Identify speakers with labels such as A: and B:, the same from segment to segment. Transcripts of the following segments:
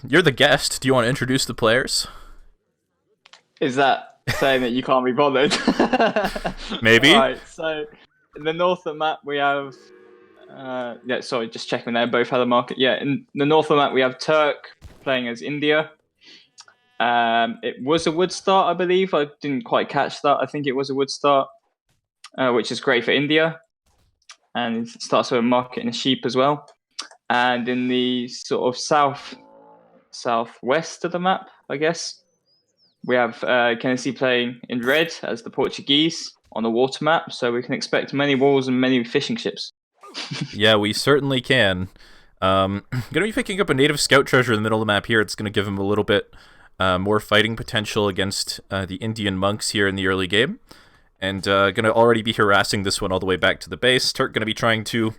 A: You're the guest. Do you want to introduce the players?
B: Is that saying that you can't be bothered?
A: Maybe.
B: Alright, so in the north of the map we have yeah, sorry, just checking there, both have the market. Yeah, in the north of the map we have Turk playing as India. It was a wood start, I believe. I didn't quite catch that. I think it was a wood start, which is great for India. And it starts with a market and a sheep as well. And in the sort of southwest of the map, I guess, we have Kynesie playing in red as the Portuguese on the water map. So we can expect many walls and many fishing ships.
A: Yeah, we certainly can. Gonna be picking up a native scout treasure in the middle of the map here. It's gonna give him a little bit more fighting potential against the Indian monks here in the early game. And gonna already be harassing this one all the way back to the base. Turk gonna be trying to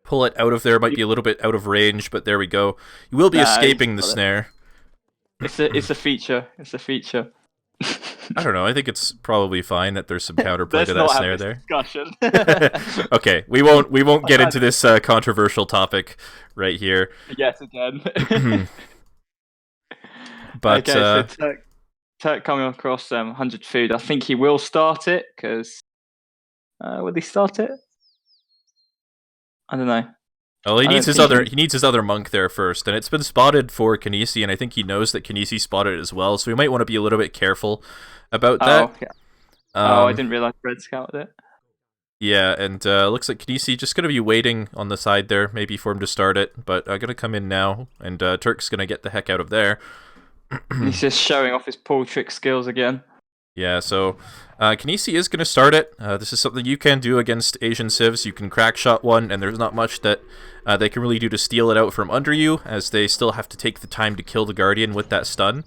A: pull it out of there. Might be a little bit out of range, but there we go. You will be escaping the snare.
B: It's a feature. It's a feature.
A: I don't know. I think it's probably fine that there's some counterplay to that snare there.
B: Discussion.
A: Okay, we won't get into this controversial topic right here.
B: Yes, again.
A: But
B: okay, so Turk coming across 100 food. I think he will start it because would he start it? I don't know.
A: Well, he needs his other monk there first, and it's been spotted for Kynesie, and I think he knows that Kynesie spotted it as well. So we might want to be a little bit careful about that.
B: Oh, yeah. I didn't realize Red scouted it.
A: Yeah, and looks like Kynesie just going to be waiting on the side there, maybe for him to start it. But I'm going to come in now, and Turk's going to get the heck out of there.
B: He's just showing off his pull trick skills again.
A: Yeah, so Kynesie is going to start it. This is something you can do against Asian civs. You can crack shot one, and there's not much that they can really do to steal it out from under you, as they still have to take the time to kill the Guardian with that stun.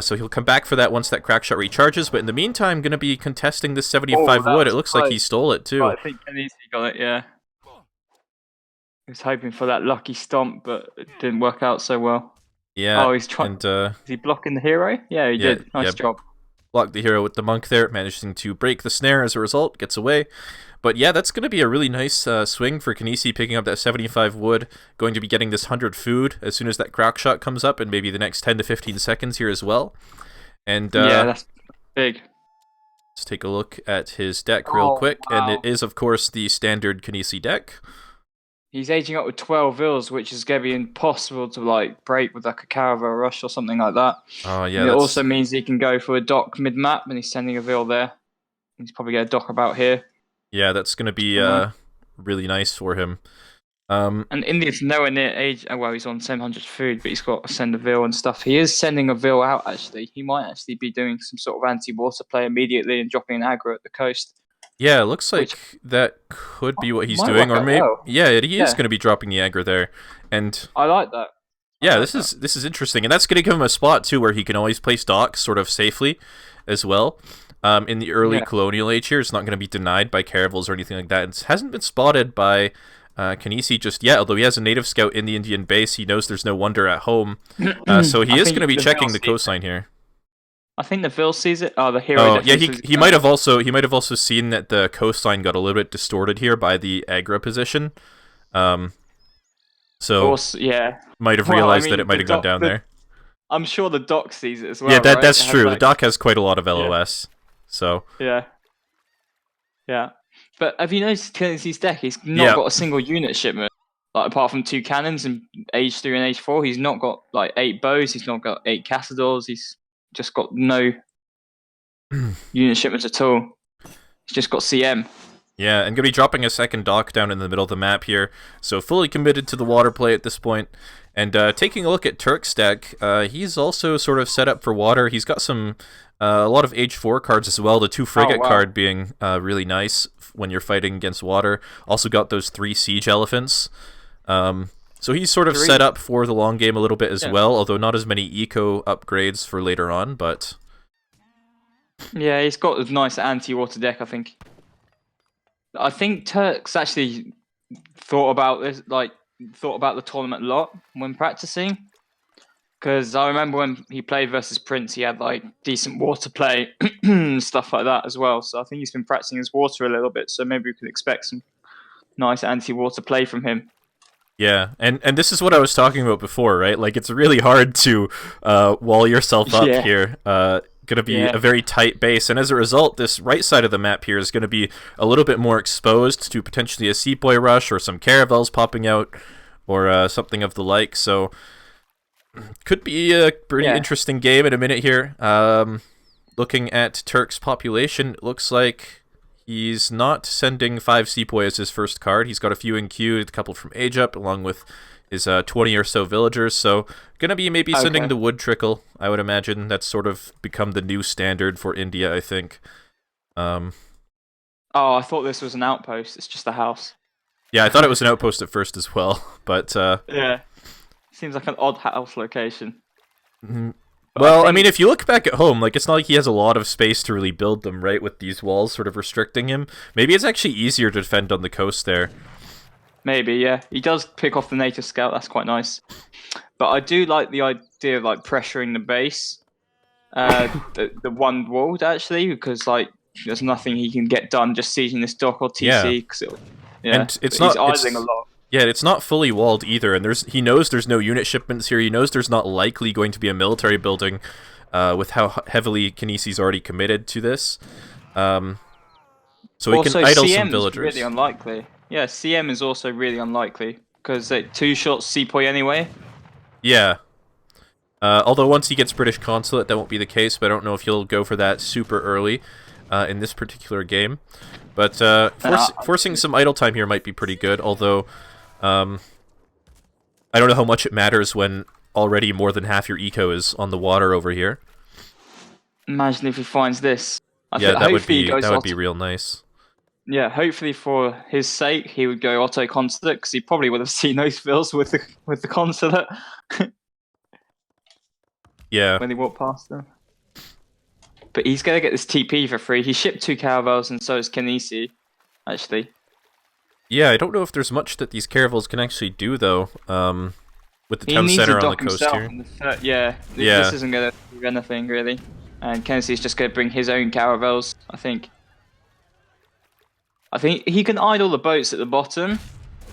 A: So he'll come back for that once that crack shot recharges, but in the meantime, going to be contesting this 75 wood. It looks like he stole it, too.
B: Oh, I think Kynesie got it, yeah. He was hoping for that lucky stomp, but it didn't work out so well.
A: Yeah.
B: Oh, he's trying. Is he blocking the hero? Yeah, he did. Nice job.
A: Blocked the hero with the monk there, managing to break the snare as a result, gets away. But yeah, that's going to be a really nice swing for Kynesie, picking up that 75 wood, going to be getting this 100 food as soon as that crack shot comes up, and maybe the next 10 to 15 seconds here as well. And
B: yeah, that's big.
A: Let's take a look at his deck real quick, wow. And it is, of course, the standard Kynesie deck.
B: He's aging up with 12 vills, which is going to be impossible to like break with like a Caravel Rush or something like that.
A: Oh yeah.
B: And it also means he can go for a dock mid-map, and he's sending a vill there. He's probably going to dock about here.
A: Yeah, that's going to be really nice for him.
B: And India's nowhere near age. Well, he's on 700 food, but he's got to send a vill and stuff. He is sending a vill out, actually. He might actually be doing some sort of anti-water play immediately and dropping an aggro at the coast.
A: Yeah, it looks like that could be what he's doing, or maybe he is going to be dropping the aggro there, and
B: I like that.
A: Yeah, this is interesting, and that's going to give him a spot too where he can always place docks sort of safely, as well. In the early colonial age here, it's not going to be denied by caravels or anything like that. It hasn't been spotted by Kynesie just yet, although he has a native scout in the Indian base. He knows there's no wonder at home, so he is going to be checking the coastline here.
B: I think the Vil sees it. Oh, the hero.
A: Oh, yeah, he might have also seen that the coastline got a little bit distorted here by the aggro position. So
B: yeah,
A: might have realized that it might have gone down there.
B: I'm sure the dock sees it as well.
A: Yeah, that's true. The dock has quite a lot of LOS. So
B: yeah. But have you noticed Kynesie's deck? He's not got a single unit shipment. Like apart from 2 cannons in Age 3 and Age 4, he's not got like 8 bows. He's not got 8 Cassadors. He's just got no unit shipments at all. He's just got CM.
A: Yeah, and going to be dropping a second dock down in the middle of the map here. So fully committed to the water play at this point. And taking a look at Turk's deck, he's also sort of set up for water. He's got some a lot of Age 4 cards as well. The 2 frigate card being really nice when you're fighting against water. Also got those 3 siege elephants. So he's sort of set up for the long game a little bit as well, although not as many eco upgrades for later on, but...
B: Yeah, he's got a nice anti-water deck, I think. I think Turk's actually thought about this, thought about the tournament a lot when practicing. Because I remember when he played versus Prince, he had decent water play, stuff like that as well. So I think he's been practicing his water a little bit, so maybe we could expect some nice anti-water play from him.
A: Yeah, and this is what I was talking about before, right? Like, it's really hard to wall yourself up
B: Yeah,
A: here. Going to be
B: yeah.
A: a very tight base, and as a result, this right side of the map here is going to be a little bit more exposed to potentially a sepoy rush or some caravels popping out, or something of the like. So, could be a pretty
B: Yeah.
A: interesting game in a minute here. Looking at Turk's population, it looks like he's not sending 5 Sepoy as his first card. He's got a few in queue, a couple from Age Up, along with his 20 or so villagers. So, gonna be maybe sending
B: Okay.
A: the Wood Trickle, I would imagine. That's sort of become the new standard for India, I think. Um,
B: Oh, I thought this was an outpost. It's just a house.
A: yeah, I thought it was an outpost at first as well, but
B: Yeah. Seems like an odd house location.
A: mhm.
B: But
A: Well, I mean, if you look back at home, like, it's not like he has a lot of space to really build them, right, with these walls sort of restricting him. Maybe it's actually easier to defend on the coast there.
B: maybe, yeah. He does pick off the native scout. That's quite nice. But I do like the idea of like pressuring the base, the one walled actually, because like there's nothing he can get done just seizing this dock or TC. Yeah,
A: And it's
B: but he's
A: not
B: idling a lot.
A: yeah, it's not fully walled either, and he knows there's no unit shipments here. He knows there's not likely going to be a military building, with how heavily Kynesie's already committed to this. So he
B: Also,
A: can idle
B: CM
A: some
B: is
A: villagers.
B: really unlikely. Yeah, CM is also really unlikely because they 2 shots Sepoy anyway.
A: Yeah. Although once he gets British consulate, that won't be the case, but I don't know if he'll go for that super early in this particular game. But forcing some idle time here might be pretty good, although I don't know how much it matters when already more than half your eco is on the water over here.
B: Imagine if he finds this.
A: Yeah, that would
B: Hopefully he
A: be
B: goes
A: real nice.
B: Yeah, hopefully for his sake, he would go auto consulate because he probably would have seen those fills with the consulate
A: Yeah.
B: when he walked past them. But he's gonna get this TP for free. He shipped 2 caravels, and so does Kynesie, actually.
A: Yeah, I don't know if there's much that these caravels can actually do though. With the
B: He
A: town
B: needs
A: center
B: to
A: on the
B: dock
A: coast
B: himself.
A: here.
B: Yeah,
A: Yeah.
B: this isn't gonna do anything really. And Kynasie's just gonna bring his own caravels, I think. I think he can idle the boats at the bottom,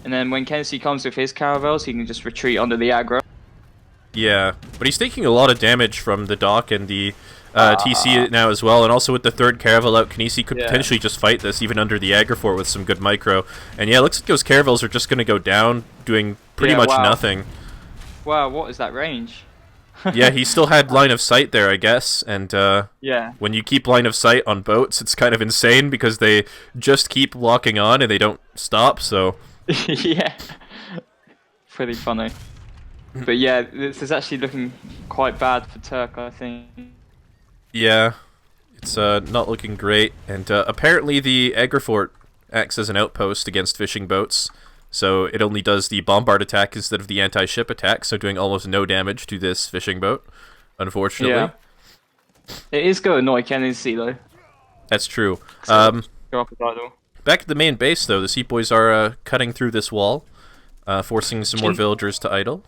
B: and then when Kynesie comes with his caravels, he can just retreat under the aggro.
A: Yeah, but he's taking a lot of damage from the dock and the TC now as well, and also with the third caravel out, Kynesie could potentially just fight this even under the aggro fort with some good micro. And yeah, it looks like those caravels are just going to go down, doing pretty much nothing.
B: Wow, what is that range?
A: Yeah, he still had line of sight there, I guess, and
B: Yeah.
A: when you keep line of sight on boats, it's kind of insane because they just keep locking on and they don't stop, so...
B: Yeah. Pretty funny. But yeah, this is actually looking quite bad for Turk, I think.
A: Yeah, it's not looking great, and apparently the aggro fort acts as an outpost against fishing boats, so it only does the bombard attack instead of the anti-ship attack, so doing almost no damage to this fishing boat, unfortunately.
B: Yeah. It is going to annoy Kynesie though.
A: That's true.
B: Go up his idle.
A: Back at the main base, though, the sepoys are cutting through this wall, forcing some more villagers to idle.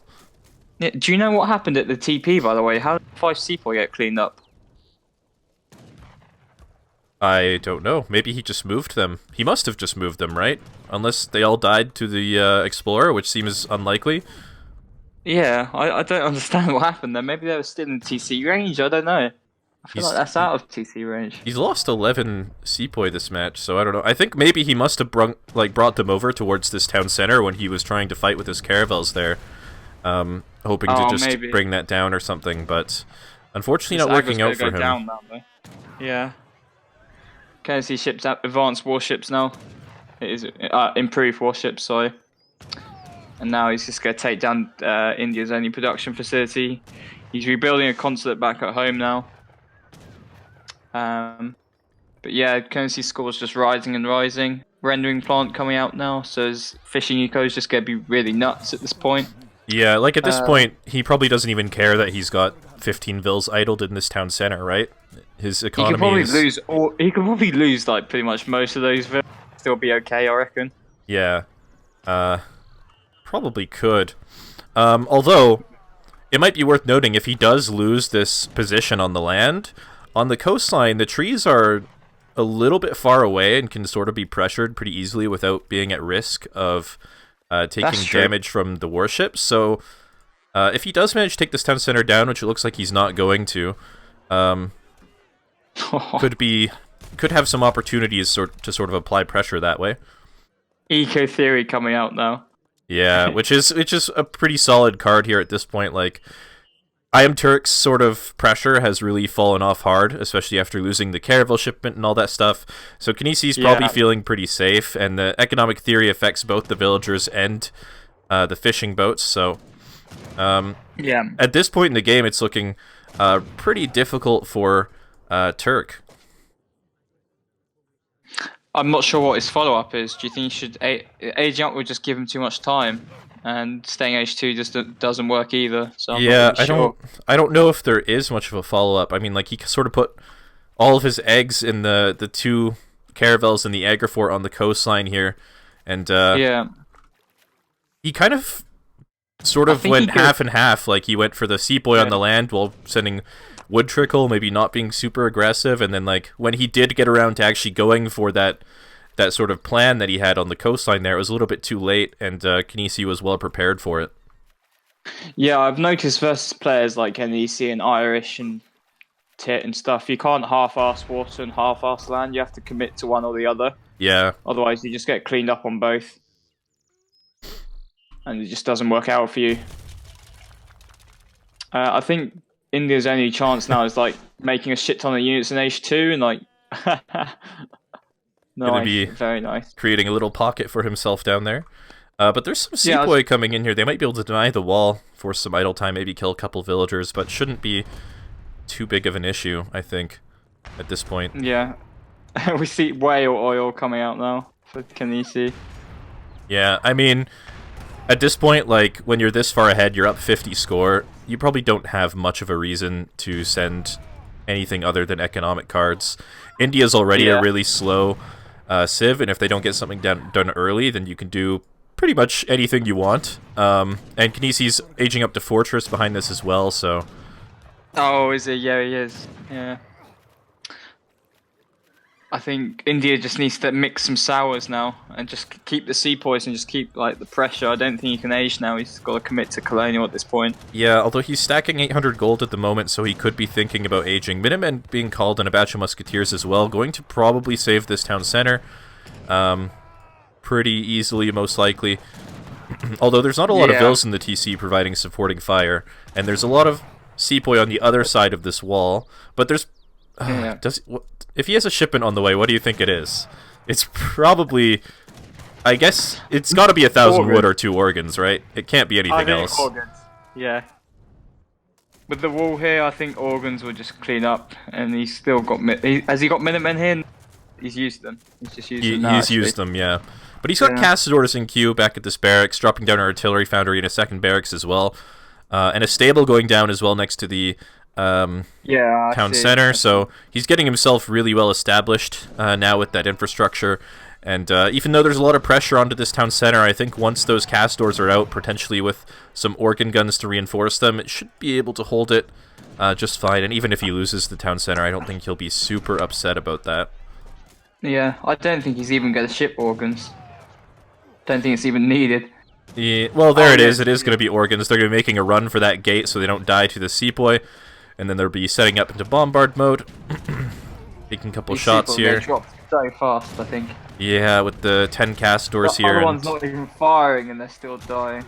B: Yeah, do you know what happened at the TP, by the way? How did 5 Sepoy get cleaned up?
A: I don't know. Maybe he just moved them. He must have just moved them, right? Unless they all died to the Explorer, which seems unlikely.
B: Yeah, I don't understand what happened there. Maybe they were still in TC range, I don't know. I feel like that's out of TC range.
A: He's lost 11 Sepoy this match, so I don't know. I think maybe he must have brought them over towards this town center when he was trying to fight with his caravels there. Hoping to just bring that down or something, but unfortunately not working out for him.
B: Down now, though. Yeah. Kynesie ships out advanced warships now. It is improved warships, sorry. And now he's just going to take down India's only production facility. He's rebuilding a consulate back at home now. But yeah, Kynesie's score is just rising and rising. Rendering plant coming out now, so his fishing eco is just going to be really nuts at this point.
A: Yeah, like at this point, he probably doesn't even care that he's got 15 vills idled in this town center, right? His economy
B: he could probably lose like pretty much most of those vills. Still be okay, I reckon.
A: Yeah. Probably could. Although, it might be worth noting if he does lose this position on the land, on the coastline, the trees are a little bit far away and can sort of be pressured pretty easily without being at risk of taking damage from the warships. So if he does manage to take this town center down, which it looks like he's not going to, could have some opportunities to sort of apply pressure that way.
B: Eco theory coming out now.
A: Yeah, which is a pretty solid card here at this point. Like, IamTurk's sort of pressure has really fallen off hard, especially after losing the caravel shipment and all that stuff. So Kynesie's probably feeling pretty safe, and the economic theory affects both the villagers and the fishing boats. So at this point in the game, it's looking pretty difficult for Turk.
B: I'm not sure what his follow-up is. Do you think he should... aging up would just give him too much time, and staying H2 just doesn't work either. So I'm not really sure.
A: I don't know if there is much of a follow-up. I mean, like, he sort of put all of his eggs in the two caravels and the Agrifort on the coastline here, and he kind of sort of went half and half. Like, he went for the Seaboy on the land while sending Wood Trickle, maybe not being super aggressive, and then, like, when he did get around to actually going for that sort of plan that he had on the coastline there, it was a little bit too late, and Kynesie was well prepared for it.
B: Yeah, I've noticed versus players like Kynesie and Irish and Tit and stuff, you can't half-ass water and half-ass land. You have to commit to one or the other.
A: Yeah.
B: Otherwise, you just get cleaned up on both. And it just doesn't work out for you. I think India's only chance now is, like, making a shit ton of units in H2 and, like...
A: Nice, be
B: very nice.
A: Creating a little pocket for himself down there. But there's some Seaboy coming in here. They might be able to deny the wall, force some idle time, maybe kill a couple villagers, but shouldn't be too big of an issue, I think, at this point.
B: Yeah. We see whale oil coming out now for Kynesie.
A: Yeah, I mean, at this point, like, when you're this far ahead, you're up 50 score, you probably don't have much of a reason to send anything other than economic cards. India's already a really slow Civ, and if they don't get something done early, then you can do pretty much anything you want. And Kynesie's aging up to Fortress behind this as well, so...
B: Oh, is he? Yeah, he is. Yeah. I think India just needs to mix some sours now and just keep the seapoys and just keep, like, the pressure. I don't think he can age now. He's got to commit to Colonial at this point. Yeah,
A: although he's stacking 800 gold at the moment, so he could be thinking about aging. Minutemen being called and a batch of Musketeers as well. Going to probably save this town center pretty easily, most likely. Although there's not a lot of vills in the TC providing supporting fire, and there's a lot of seapoy on the other side of this wall, but there's... if he has a shipment on the way, what do you think it is? It's probably... I guess it's got to be 1,000 wood or 2 organs, right? It can't be anything else.
B: Organs. Yeah. With the wall here, I think organs will just clean up, and he's still got... has he got Minutemen here? He's used them. He's just used them now,
A: He's used them, yeah. But he's got Castadors in queue back at this barracks, dropping down an artillery foundry and a second barracks as well. And a stable going down as well next to the... town center, so he's getting himself really well established now with that infrastructure, and even though there's a lot of pressure onto this town center, I think once those Castors are out, potentially with some organ guns to reinforce them, it should be able to hold it just fine, and even if he loses the town center, I don't think he'll be super upset about that.
B: Yeah, I don't think he's even going to ship organs. Don't think it's even needed.
A: Yeah, well, there it is. It is going to be organs. They're going to be making a run for that gate so they don't die to the Seaboy. And then they'll be setting up into bombard mode. Taking a couple shots here.
B: They dropped so fast, I think.
A: Yeah, with the 10 Castors here.
B: The other one's not even firing and they're still dying.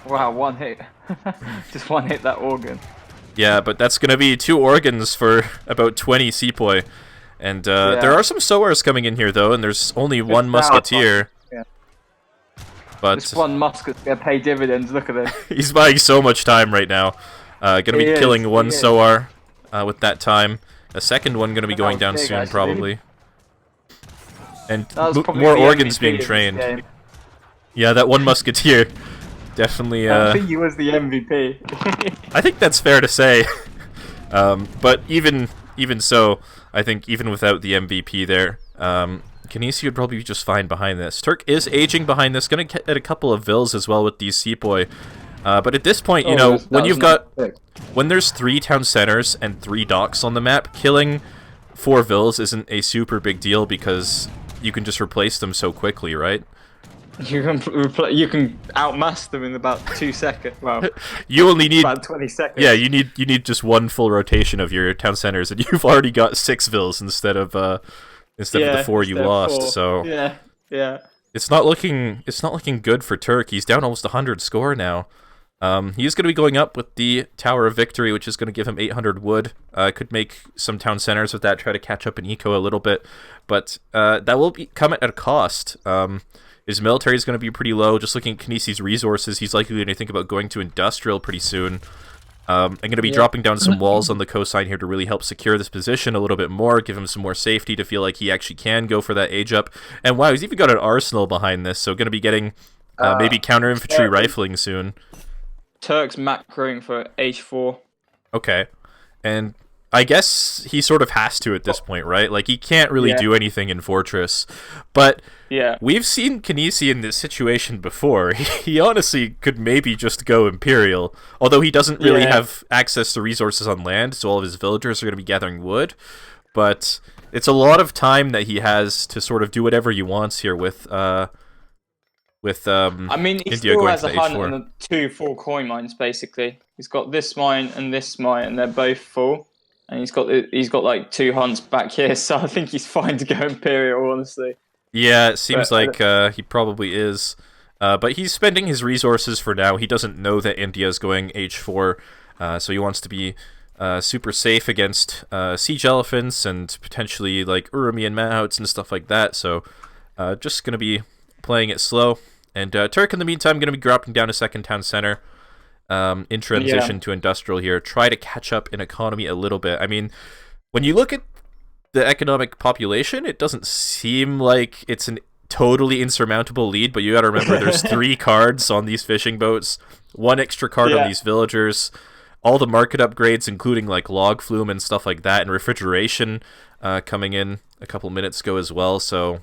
B: Wow, one hit. Just one hit that organ.
A: Yeah, but that's going to be 2 organs for about 20 Seapoy. And there are some Sowars coming in here, though, and there's only one Musketeer. But
B: this one Musket's going to pay dividends, look at it.
A: He's buying so much time right now. Gonna be killing one Sowar with that time. A second one gonna be going down soon, probably. And more organs being trained. Yeah, that one Musketeer. Definitely...
B: I think he was the MVP.
A: I think that's fair to say. But even so, I think even without the MVP there, Kynesie would probably be just fine behind this. Turk is aging behind this, gonna get a couple of vills as well with these Seapoy. But at this point, you know, when there's 3 town centers and 3 docks on the map, killing 4 vills isn't a super big deal because you can just replace them so quickly, right?
B: You can outmass them in about 2 seconds. Well,
A: You only need
B: about 20 seconds.
A: Yeah, you need just one full rotation of your town centers, and you've already got 6 vills instead of the 4 you
B: instead of
A: lost.
B: 4.
A: So
B: Yeah.
A: it's not looking good for Turk. He's down almost 100 score now. He's going to be going up with the Tower of Victory, which is going to give him 800 wood. Could make some town centers with that, try to catch up in eco a little bit, but that will come at a cost. His military is going to be pretty low. Just looking at Kynesie's resources, he's likely going to think about going to industrial pretty soon. I'm going to be dropping down some walls on the coastline here to really help secure this position a little bit more, give him some more safety to feel like he actually can go for that age up. And wow, he's even got an arsenal behind this, so going to be getting maybe counter-infantry rifling soon.
B: Turk's macroing for H4.
A: Okay. And I guess he sort of has to at this point, right? Like, he can't really do anything in Fortress. But we've seen Kynesie in this situation before. He honestly could maybe just go Imperial, although he doesn't really have access to resources on land, so all of his villagers are going to be gathering wood. But it's a lot of time that he has to sort of do whatever he wants here with
B: I mean, he
A: India
B: still
A: going
B: has
A: to
B: a
A: the
B: hunt
A: H4.
B: and 2 full coin mines, basically. He's got this mine and this mine, and they're both full. And he's got like 2 hunts back here, so I think he's fine to go Imperial, honestly.
A: Yeah, it seems like he probably is. But he's spending his resources for now. He doesn't know that India is going H4, so he wants to be super safe against siege elephants and potentially like Urumi and Mahouts and stuff like that. So just going to be playing it slow. And Turk, in the meantime, going to be dropping down a second town center in transition to industrial here. Try to catch up in economy a little bit. I mean, when you look at the economic population, it doesn't seem like it's an totally insurmountable lead, but you got to remember there's 3 cards on these fishing boats, 1 extra card on these villagers, all the market upgrades, including like log flume and stuff like that, and refrigeration coming in a couple minutes ago as well. So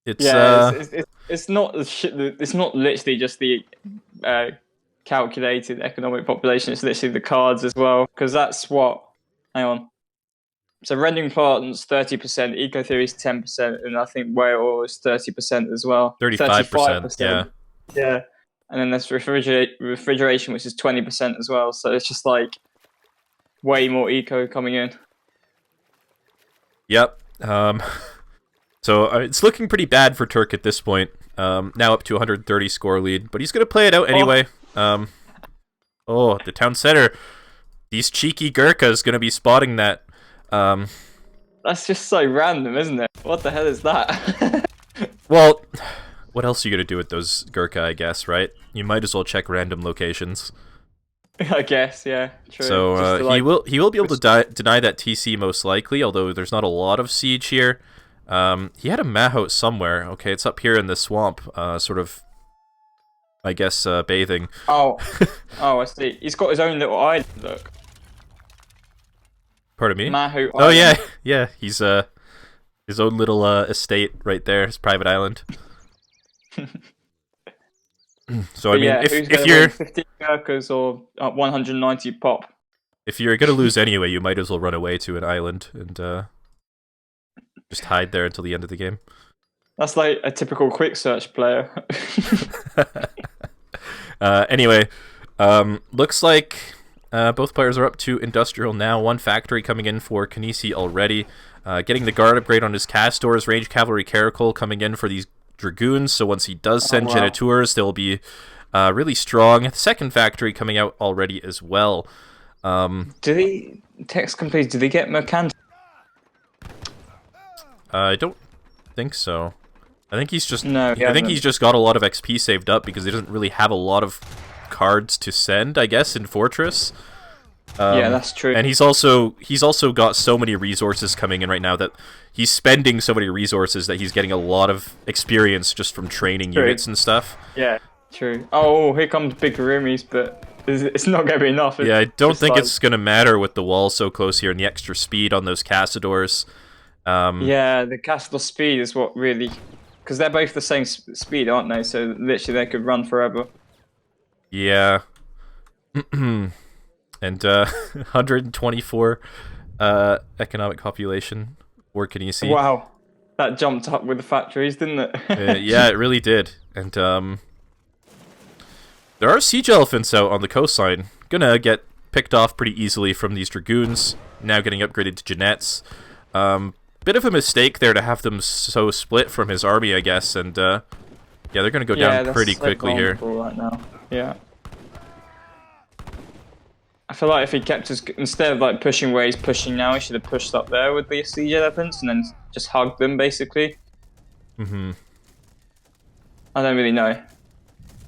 A: it's
B: it's not literally just the calculated economic population. It's literally the cards as well, because that's what. Hang on. So rendering plants 30%, eco theory is 10%, and I think whale is 30% as well.
A: 35%.
B: Yeah. And then there's refrigeration, which is 20% as well. So it's just like way more eco coming in.
A: Yep. So it's looking pretty bad for Turk at this point. Now up to 130 score lead, but he's going to play it out anyway. The town center. These cheeky Gurkhas going to be spotting that.
B: That's just so random, isn't it? What the hell is that?
A: Well, what else are you going to do with those Gurkha, I guess, right? You might as well check random locations.
B: I guess, yeah. True.
A: So he will be able to deny that TC most likely, although there's not a lot of siege here. He had a Mahout somewhere. Okay, it's up here in the swamp, sort of, I guess, bathing.
B: Oh, I see. He's got his own little island, look.
A: Pardon me?
B: Mahout
A: Oh,
B: Island.
A: yeah. He's his own little estate right there, his private island. So I mean, if you're
B: 15 Gurkhas or 190 pop.
A: If you're gonna lose anyway, you might as well run away to an island and just hide there until the end of the game.
B: That's like a typical quick search player.
A: Anyway, looks like both players are up to industrial now. 1 factory coming in for Kynesie already. Getting the guard upgrade on his Castors, range cavalry caracal coming in for these dragoons. So once he does send Genitours, they'll be really strong. The 2nd factory coming out already as well.
B: Did he text complete? Did he get Mercant?
A: I don't think so. I think he's just
B: he's
A: just got a lot of XP saved up because he doesn't really have a lot of cards to send, I guess, in Fortress.
B: Yeah, that's true.
A: And he's also got so many resources coming in right now that he's spending so many resources that he's getting a lot of experience just from training units and stuff.
B: Yeah, true. Oh, here comes big Rumis, but it's not going to be enough.
A: Yeah, I don't think it's going to matter with the wall so close here and the extra speed on those Cassadors.
B: Yeah, the Cassador speed is what really... Because they're both the same speed, aren't they? So literally they could run forever.
A: Yeah. And 124 economic population for Kynesie.
B: Wow. That jumped up with the factories, didn't it?
A: Yeah, it really did. And there are siege elephants out on the coastline. Gonna get picked off pretty easily from these dragoons. Now getting upgraded to Jeanettes. Bit of a mistake there to have them so split from his army, I guess. And yeah, they're gonna go down pretty quickly here.
B: Right now. Yeah. I feel like if he kept his, instead of like pushing where he's pushing now, he should have pushed up there with the siege elephants and then just hugged them basically.
A: Mm-hmm.
B: I don't really know.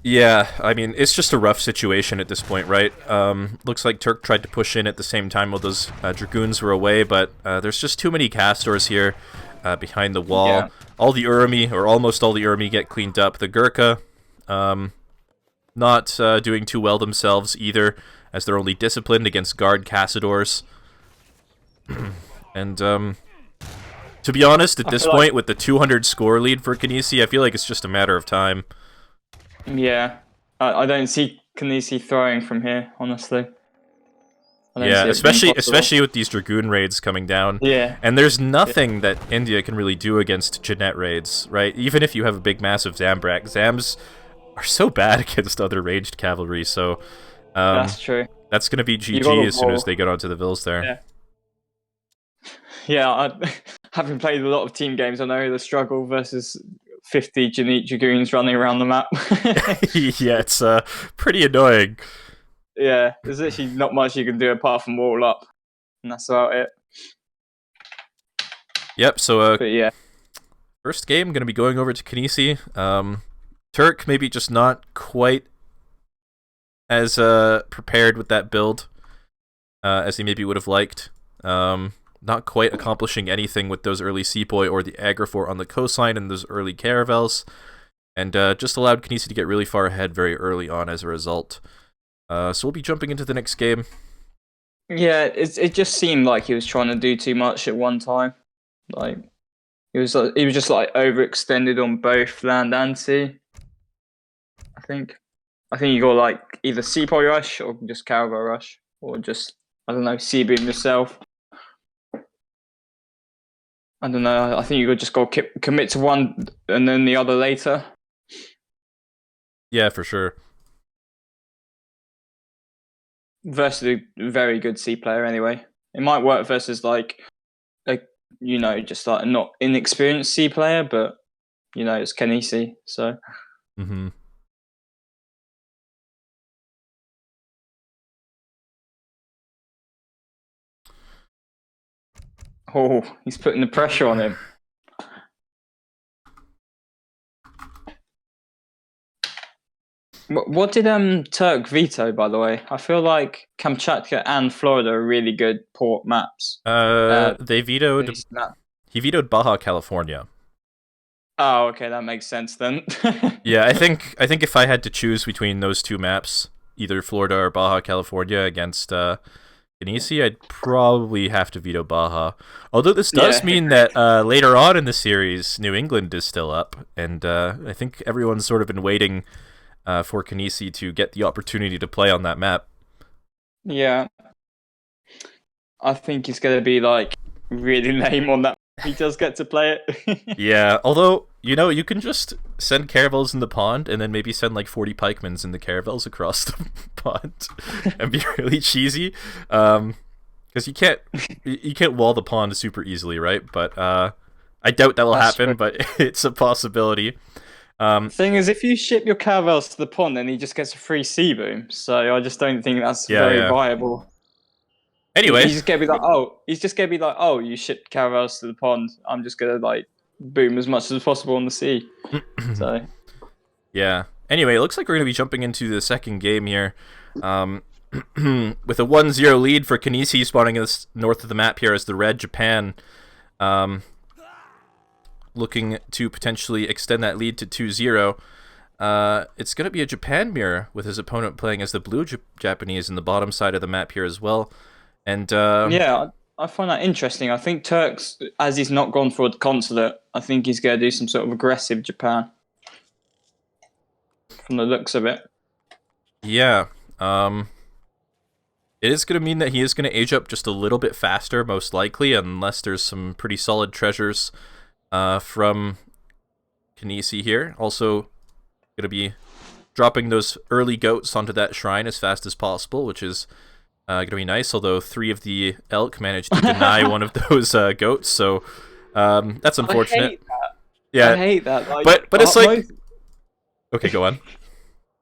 A: Yeah, I mean, it's just a rough situation at this point, right? Looks like Turk tried to push in at the same time while those dragoons were away, but there's just too many castors here behind the wall.
B: Yeah.
A: All the Urmi, or almost all the Urmi, get cleaned up. The Gurkha, not doing too well themselves either, as they're only disciplined against guard Cassadors. And, to be honest, at this point, with the 200 score lead for Kynesie, I feel like it's just a matter of time.
B: Yeah. I don't see Kynesie throwing from here, honestly.
A: Yeah, especially with these Dragoon raids coming down.
B: Yeah.
A: And there's nothing that India can really do against Jeanette raids, right? Even if you have a big, massive Zambrak, Zams are so bad against other ranged cavalry, so...
B: that's true.
A: That's going to be GG as soon as they get onto the Vills there.
B: Yeah. Yeah, having played a lot of team games, I know the struggle versus 50 Jeanette Dragoons running around the map.
A: Yeah, it's pretty annoying.
B: Yeah, there's actually not much you can do apart from wall up, and that's about it.
A: Yep, so
B: but yeah.
A: First game, going to be going over to Kynesie. Turk maybe just not quite as prepared with that build as he maybe would have liked. Not quite accomplishing anything with those early Sepoy or the Agrafort on the coastline and those early Caravels, and just allowed Kynesie to get really far ahead very early on as a result. So we'll be jumping into the next game.
B: Yeah, it just seemed like he was trying to do too much at one time. Like he was just like overextended on both land and sea. I think you got like either Sepoy rush or just Caravel rush or just I don't know sea beam yourself. I don't know. I think you could just go commit to one and then the other later.
A: Yeah, for sure.
B: Versus a very good C player, anyway. It might work versus like a just like a not inexperienced C player, but it's Kynesie, so.
A: Mm-hmm.
B: Oh, he's putting the pressure on him. What did Turk veto, by the way? I feel like Kamchatka and Florida are really good port maps.
A: They vetoed. He vetoed Baja California.
B: Oh, okay, that makes sense then.
A: Yeah, I think if I had to choose between those two maps, either Florida or Baja California against Kynesie, I'd probably have to veto Baja. Although this does mean that later on in the series, New England is still up, and I think everyone's sort of been waiting for Kynesie to get the opportunity to play on that map.
B: Yeah. I think he's going to be like really lame on that. He does get to play it.
A: Yeah, although, you can just send Caravels in the pond and then maybe send like 40 Pikemans in the Caravels across the pond and be really cheesy. Because you can't wall the pond super easily, right? But I doubt that will happen, but it's a possibility.
B: Thing is, if you ship your Caravels to the pond, then he just gets a free sea boom. So I just don't think that's very viable.
A: Anyway,
B: he's just gonna be like, oh, you shipped Caravels to the pond. I'm just gonna like boom as much as possible on the sea. So
A: yeah. Anyway, it looks like we're gonna be jumping into the second game here, with a 1-0 lead for Kynesie spawning north of the map here as the red Japan. Looking to potentially extend that lead to 2-0. It's going to be a Japan mirror with his opponent playing as the blue Japanese in the bottom side of the map here as well. And
B: yeah, I find that interesting. I think Turks, as he's not gone for the consulate, I think he's going to do some sort of aggressive Japan. From the looks of it.
A: Yeah. It is going to mean that he is going to age up just a little bit faster, most likely, unless there's some pretty solid treasures from Kynesie here. Also going to be dropping those early goats onto that shrine as fast as possible, which is going to be nice, although 3 of the elk managed to deny one of those goats, so that's unfortunate.
B: I hate that.
A: Yeah,
B: I hate that. Like,
A: but it's like... Okay, go on.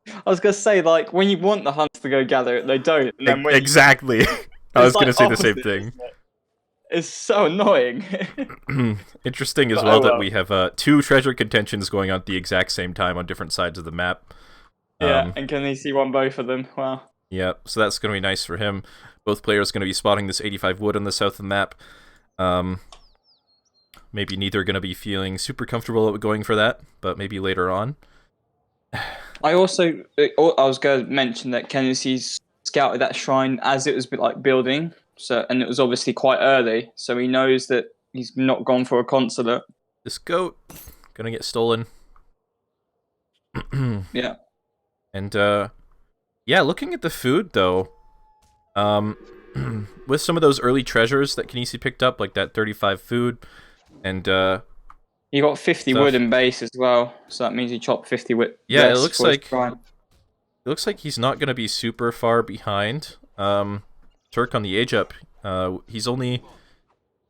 B: I was going to say, like, when you want the hunts to go gather it, they don't. And then when
A: exactly. I was
B: like
A: going to say the same
B: opposite,
A: thing.
B: It's so annoying.
A: Interesting as
B: But
A: well
B: oh well.
A: that we have 2 treasure contentions going on at the exact same time on different sides of the map.
B: Yeah, and Kynesie won both of them. Wow.
A: Yeah, so that's going to be nice for him. Both players going to be spotting this 85 wood on the south of the map. Maybe neither going to be feeling super comfortable going for that, but maybe later on.
B: I was going to mention that Kynasie's scouted that shrine as it was like building, and it was obviously quite early, so he knows that he's not gone for a consulate.
A: This goat going to get stolen.
B: Yeah.
A: And yeah, looking at the food though, with some of those early treasures that Kynesie picked up, like that 35 food, and
B: he got 50
A: stuff.
B: wood in base as well, so that means he chopped 50 wood.
A: Yeah, it looks like he's not going to be super far behind Turk on the age up. He's only...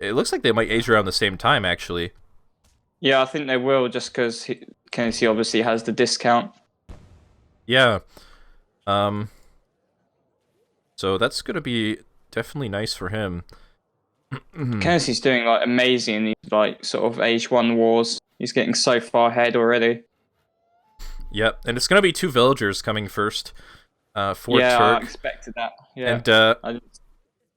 A: It looks like they might age around the same time, actually.
B: Yeah, I think they will, just because Kynesie obviously has the discount.
A: Yeah. So that's going to be definitely nice for him.
B: Kynesie's doing like amazing in these like sort of age 1 wars. He's getting so far ahead already.
A: Yep, and it's going to be 2 villagers coming first for
B: yeah,
A: Turk.
B: I expected that. Yeah.
A: And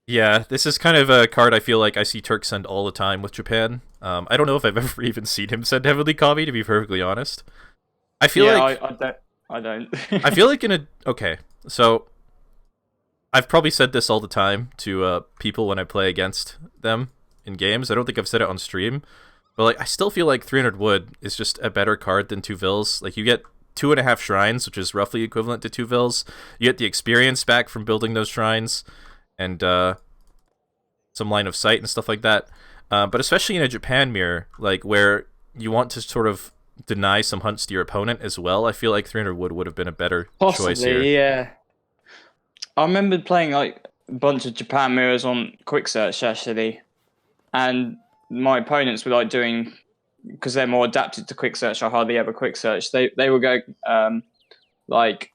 A: yeah, this is kind of a card I feel like I see Turk send all the time with Japan. I don't know if I've ever even seen him send Heavenly Kami, to be perfectly honest. I feel like...
B: I don't.
A: I feel like okay, so... I've probably said this all the time to people when I play against them in games. I don't think I've said it on stream. But like, I still feel like 300 wood is just a better card than 2 vills. Like, you get 2.5 shrines, which is roughly equivalent to 2 vills. You get the experience back from building those shrines. And some line of sight and stuff like that. But especially in a Japan mirror, like where you want to sort of deny some hunts to your opponent as well, I feel like 300 wood would have been a better choice here.
B: Yeah. I remember playing like a bunch of Japan mirrors on quick search actually, and my opponents were like doing, because they're more adapted to quick search. I hardly ever quick search. They would go like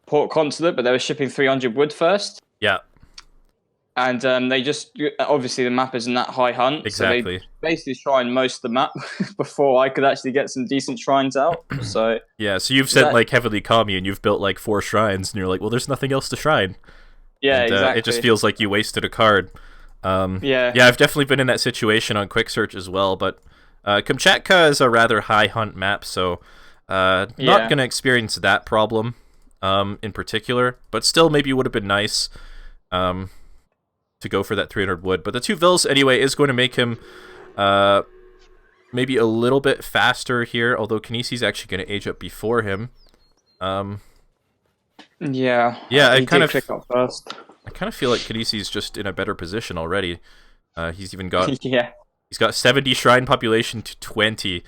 B: port consulate, but they were shipping 300 wood first.
A: Yeah.
B: And they just, obviously the map isn't that high hunt.
A: Exactly.
B: So they basically shrine most of the map before I could actually get some decent shrines out. So
A: yeah, so you've sent like Heavenly Kami and you've built like 4 shrines and you're like, well, there's nothing else to shrine.
B: Yeah,
A: and,
B: exactly.
A: It just feels like you wasted a card.
B: Yeah,
A: I've definitely been in that situation on quick search as well, but Kamchatka is a rather high hunt map, so not going to experience that problem in particular, but still maybe would have been nice to go for that 300 wood. But the 2 vills, anyway, is going to make him maybe a little bit faster here, although Kynesie's actually going to age up before him.
B: Yeah,
A: I kind
B: click up first.
A: I kind of feel like Kynesie's just in a better position already. He's even got he's got 70 shrine population to 20,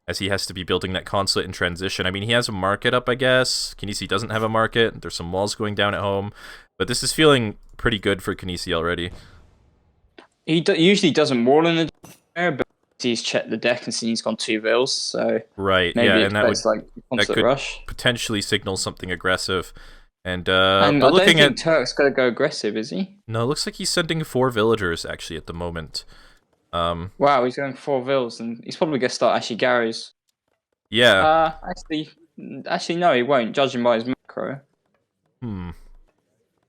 A: as he has to be building that consulate in transition. I mean, he has a market up, I guess. Kynesie doesn't have a market. There's some walls going down at home, but this is feeling pretty good for Kynesie already.
B: He usually doesn't wall in the area, but he's checked the deck and seen he's gone 2 vills, so
A: right,
B: maybe
A: and that would
B: like
A: that could
B: rush.
A: potentially signal something aggressive. And
B: I
A: but
B: don't
A: looking
B: think
A: at
B: Turk's gonna go aggressive, is he?
A: no, it looks like he's sending 4 villagers actually at the moment.
B: Wow, he's going 4 vills, and he's probably gonna start Ashy Gary's.
A: Yeah.
B: Actually, no, he won't. Judging by his macro.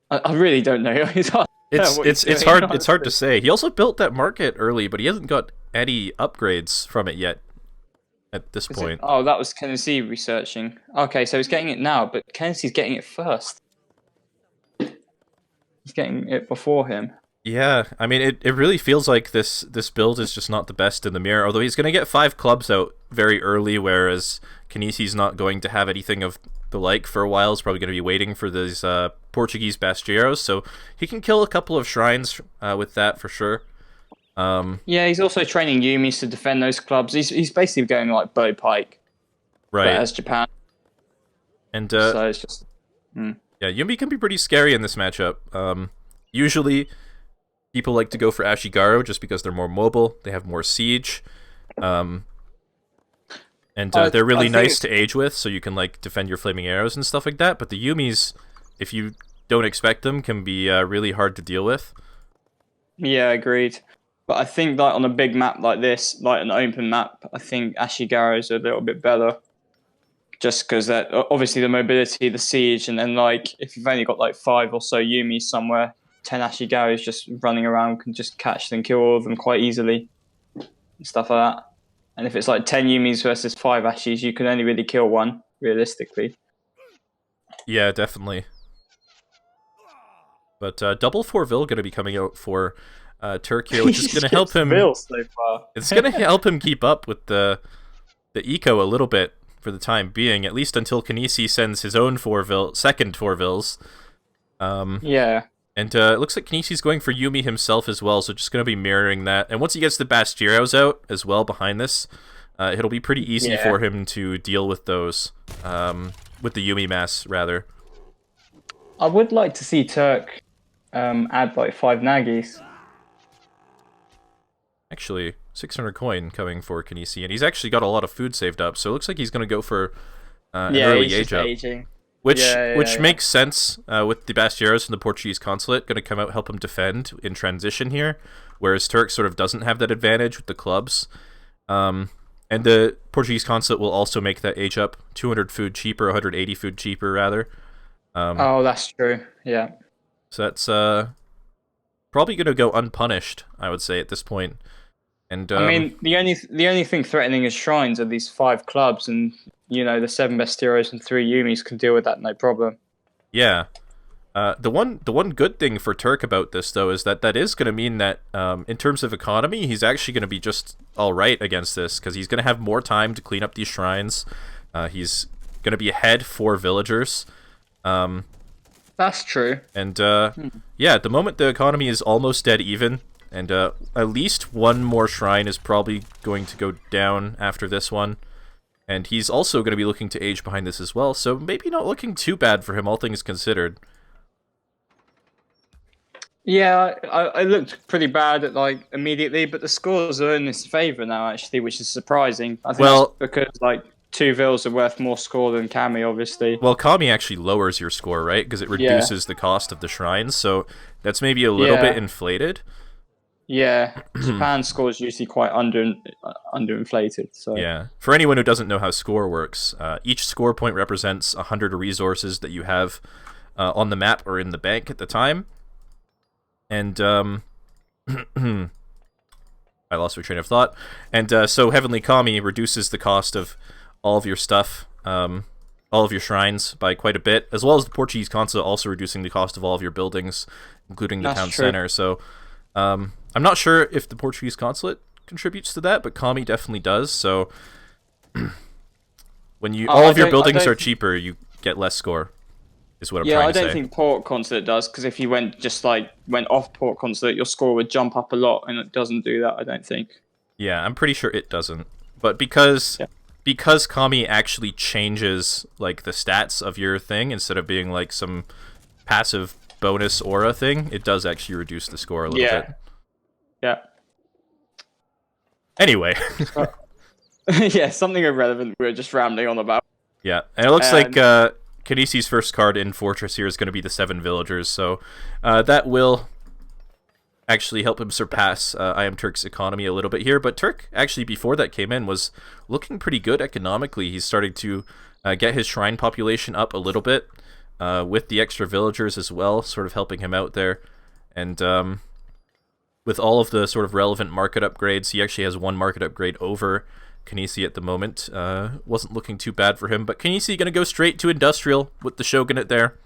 B: I really don't know. It's hard.
A: It's hard to say. He also built that market early, but he hasn't got any upgrades from it yet. At this point.
B: Oh, that was Kynesie researching. Okay, so he's getting it now, but Kynesie's getting it first. He's getting it before him.
A: Yeah, I mean, it really feels like this build is just not the best in the mirror, although he's going to get 5 clubs out very early, whereas Kynesie's not going to have anything of the like for a while. He's probably going to be waiting for these Portuguese Bastilleros, so he can kill a couple of shrines with that for sure.
B: Yeah, he's also training Yumis to defend those clubs. He's basically going like Bow Pike,
A: Right.
B: but as Japan.
A: And
B: So it's just.
A: yeah, Yumi can be pretty scary in this matchup. Usually, people like to go for Ashigaru just because they're more mobile, they have more siege, and they're really nice to age with, so you can like defend your flaming arrows and stuff like that. But the Yumis, if you don't expect them, can be really hard to deal with.
B: Yeah, agreed. But I think like on a big map like this, like an open map, I think Ashigaru's a little bit better. Just because that obviously the mobility, the siege, and then like if you've only got like 5 or so Yumis somewhere, 10 Ashigarus just running around can just catch and kill all of them quite easily, and stuff like that. And if it's like 10 Yumis versus 5 Ashis, you can only really kill one realistically.
A: Yeah, definitely. But double 4-vil going to be coming out for Turk here, which is going to help him.
B: So far.
A: It's going to help him keep up with the eco a little bit for the time being, at least until Kynesie sends his own second 4-vils.
B: Yeah.
A: And it looks like Kynesie's going for Yumi himself as well, so just going to be mirroring that. And once he gets the Bastieros out as well behind this, it'll be pretty easy for him to deal with those, with the Yumi mass, rather.
B: I would like to see Turk add like 5 Nagis.
A: Actually, 600 coin coming for Kynesie, and he's actually got a lot of food saved up, so it looks like he's going to go for an early age up.
B: Aging.
A: Which makes sense with the Bastieros and the Portuguese consulate going to come out help him defend in transition here, whereas Turk sort of doesn't have that advantage with the clubs. And the Portuguese consulate will also make that age up 200 food cheaper, 180 food cheaper rather.
B: Oh, that's true. Yeah.
A: So that's probably going to go unpunished, I would say, at this point. And
B: I mean, the only thing threatening his shrines are these 5 clubs, and you know the 7 Bastieros and 3 Yumis can deal with that no problem.
A: Yeah. The one good thing for Turk about this though is that is going to mean that in terms of economy, he's actually going to be just all right against this because he's going to have more time to clean up these shrines. He's going to be ahead 4 villagers.
B: That's true.
A: And yeah, at the moment the economy is almost dead even. And at least 1 more shrine is probably going to go down after this one. And he's also going to be looking to age behind this as well, so maybe not looking too bad for him, all things considered.
B: Yeah, I looked pretty bad at like immediately, but the scores are in his favour now, actually, which is surprising. I think that's because like 2 vils are worth more score than Kami, obviously.
A: Well, Kami actually lowers your score, right? Because it reduces the cost of the shrines, so that's maybe a little bit inflated.
B: Yeah, Japan's score is usually quite underinflated. So
A: yeah, for anyone who doesn't know how score works, each score point represents 100 resources that you have on the map or in the bank at the time. And I lost my train of thought. And so Heavenly Kami reduces the cost of all of your stuff, all of your shrines by quite a bit, as well as the Portuguese consulate also reducing the cost of all of your buildings, including the town center. So I'm not sure if the Portuguese consulate contributes to that, but Kami definitely does. So when all of your buildings are cheaper, you get less score. Is what I'm trying to say.
B: Yeah, I don't think Port Consulate does, because if you went off Port Consulate, your score would jump up a lot, and it doesn't do that, I don't think.
A: Yeah, I'm pretty sure it doesn't. But because Kami actually changes like the stats of your thing instead of being like some passive bonus aura thing, it does actually reduce the score a little bit.
B: Yeah.
A: Anyway.
B: Yeah, something irrelevant we were just rambling on about.
A: Yeah, and it looks like Kynesie's first card in Fortress here is going to be the 7 villagers, so that will actually help him surpass IamTurk's economy a little bit here. But Turk, actually, before that came in, was looking pretty good economically. He's starting to get his shrine population up a little bit with the extra villagers as well, sort of helping him out there. And with all of the sort of relevant market upgrades, he actually has 1 market upgrade over Kynesie at the moment. Wasn't looking too bad for him, but Kynesie going to go straight to Industrial with the Shogunate there.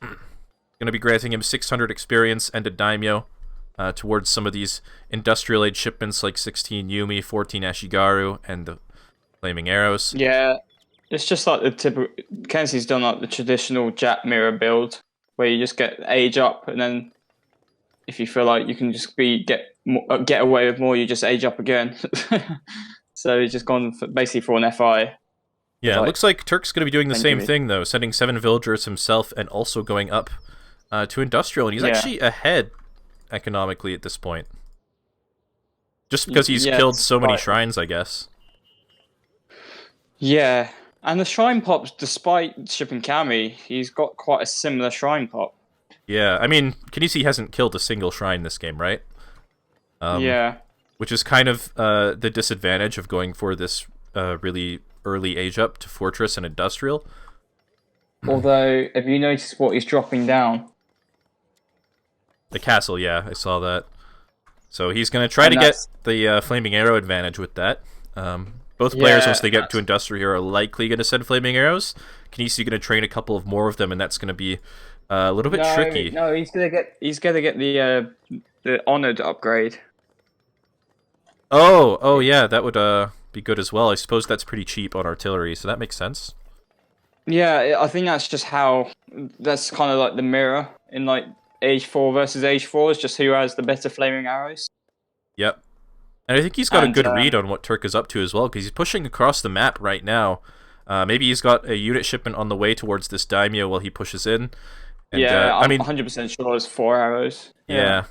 A: Going to be granting him 600 experience and a daimyo towards some of these industrial age shipments like 16 Yumi, 14 Ashigaru, and the Flaming Arrows.
B: Yeah, it's just like the typical... Kensie's done like the traditional Jap mirror build, where you just get age up, and then if you feel like you can just get get away with more, you just age up again. So he's just gone basically for an FI.
A: Yeah, it looks like Turk's going to be doing the same
B: Benjamin.
A: thing, though, sending 7 villagers himself and also going up to Industrial. And he's actually ahead economically at this point. Just because he's killed so many shrines, I guess.
B: Yeah, and the shrine pops, despite shipping Kami, he's got quite a similar shrine pop.
A: Yeah, I mean, Kynesie hasn't killed a single shrine this game, right?
B: Yeah.
A: Which is kind of the disadvantage of going for this really early age up to Fortress and Industrial.
B: Although, have you noticed what he's dropping down?
A: The castle, yeah, I saw that. So he's going to try to get the Flaming Arrow advantage with that. Both players, once they get to Industrial, are likely going to send Flaming Arrows. Kynesie going to train a couple of more of them, and that's going to be a little bit tricky.
B: No, he's gonna get the honored upgrade.
A: Oh yeah, that would be good as well. I suppose that's pretty cheap on artillery, so that makes sense.
B: Yeah, I think that's just how. That's kind of like the mirror in like Age 4 versus Age 4 is just who has the better flaming arrows.
A: Yep. And I think he's got a good read on what Turk is up to as well, because he's pushing across the map right now. Maybe he's got a unit shipment on the way towards this daimyo while he pushes in. And,
B: I'm 100% sure it's 4 arrows.
A: Yeah.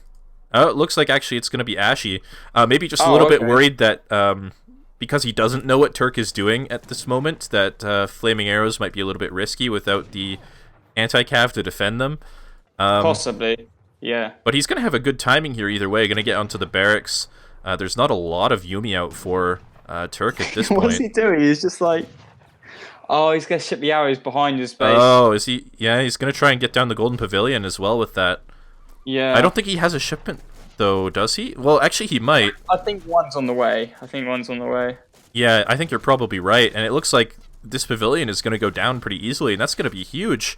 A: Oh, it looks like actually it's going to be Ashy. Maybe just a little bit worried that because he doesn't know what Turk is doing at this moment, that Flaming Arrows might be a little bit risky without the anti-cav to defend them.
B: Possibly, yeah.
A: But he's going to have a good timing here either way. Going to get onto the barracks. There's not a lot of Yumi out for Turk at this point.
B: What's he doing? He's just like... Oh, he's going to ship the arrows behind his base.
A: Oh, is he? Yeah, he's going to try and get down the Golden Pavilion as well with that.
B: Yeah.
A: I don't think he has a shipment, though, does he? Well, actually, he might.
B: I think one's on the way.
A: Yeah, I think you're probably right. And it looks like this pavilion is going to go down pretty easily, and that's going to be huge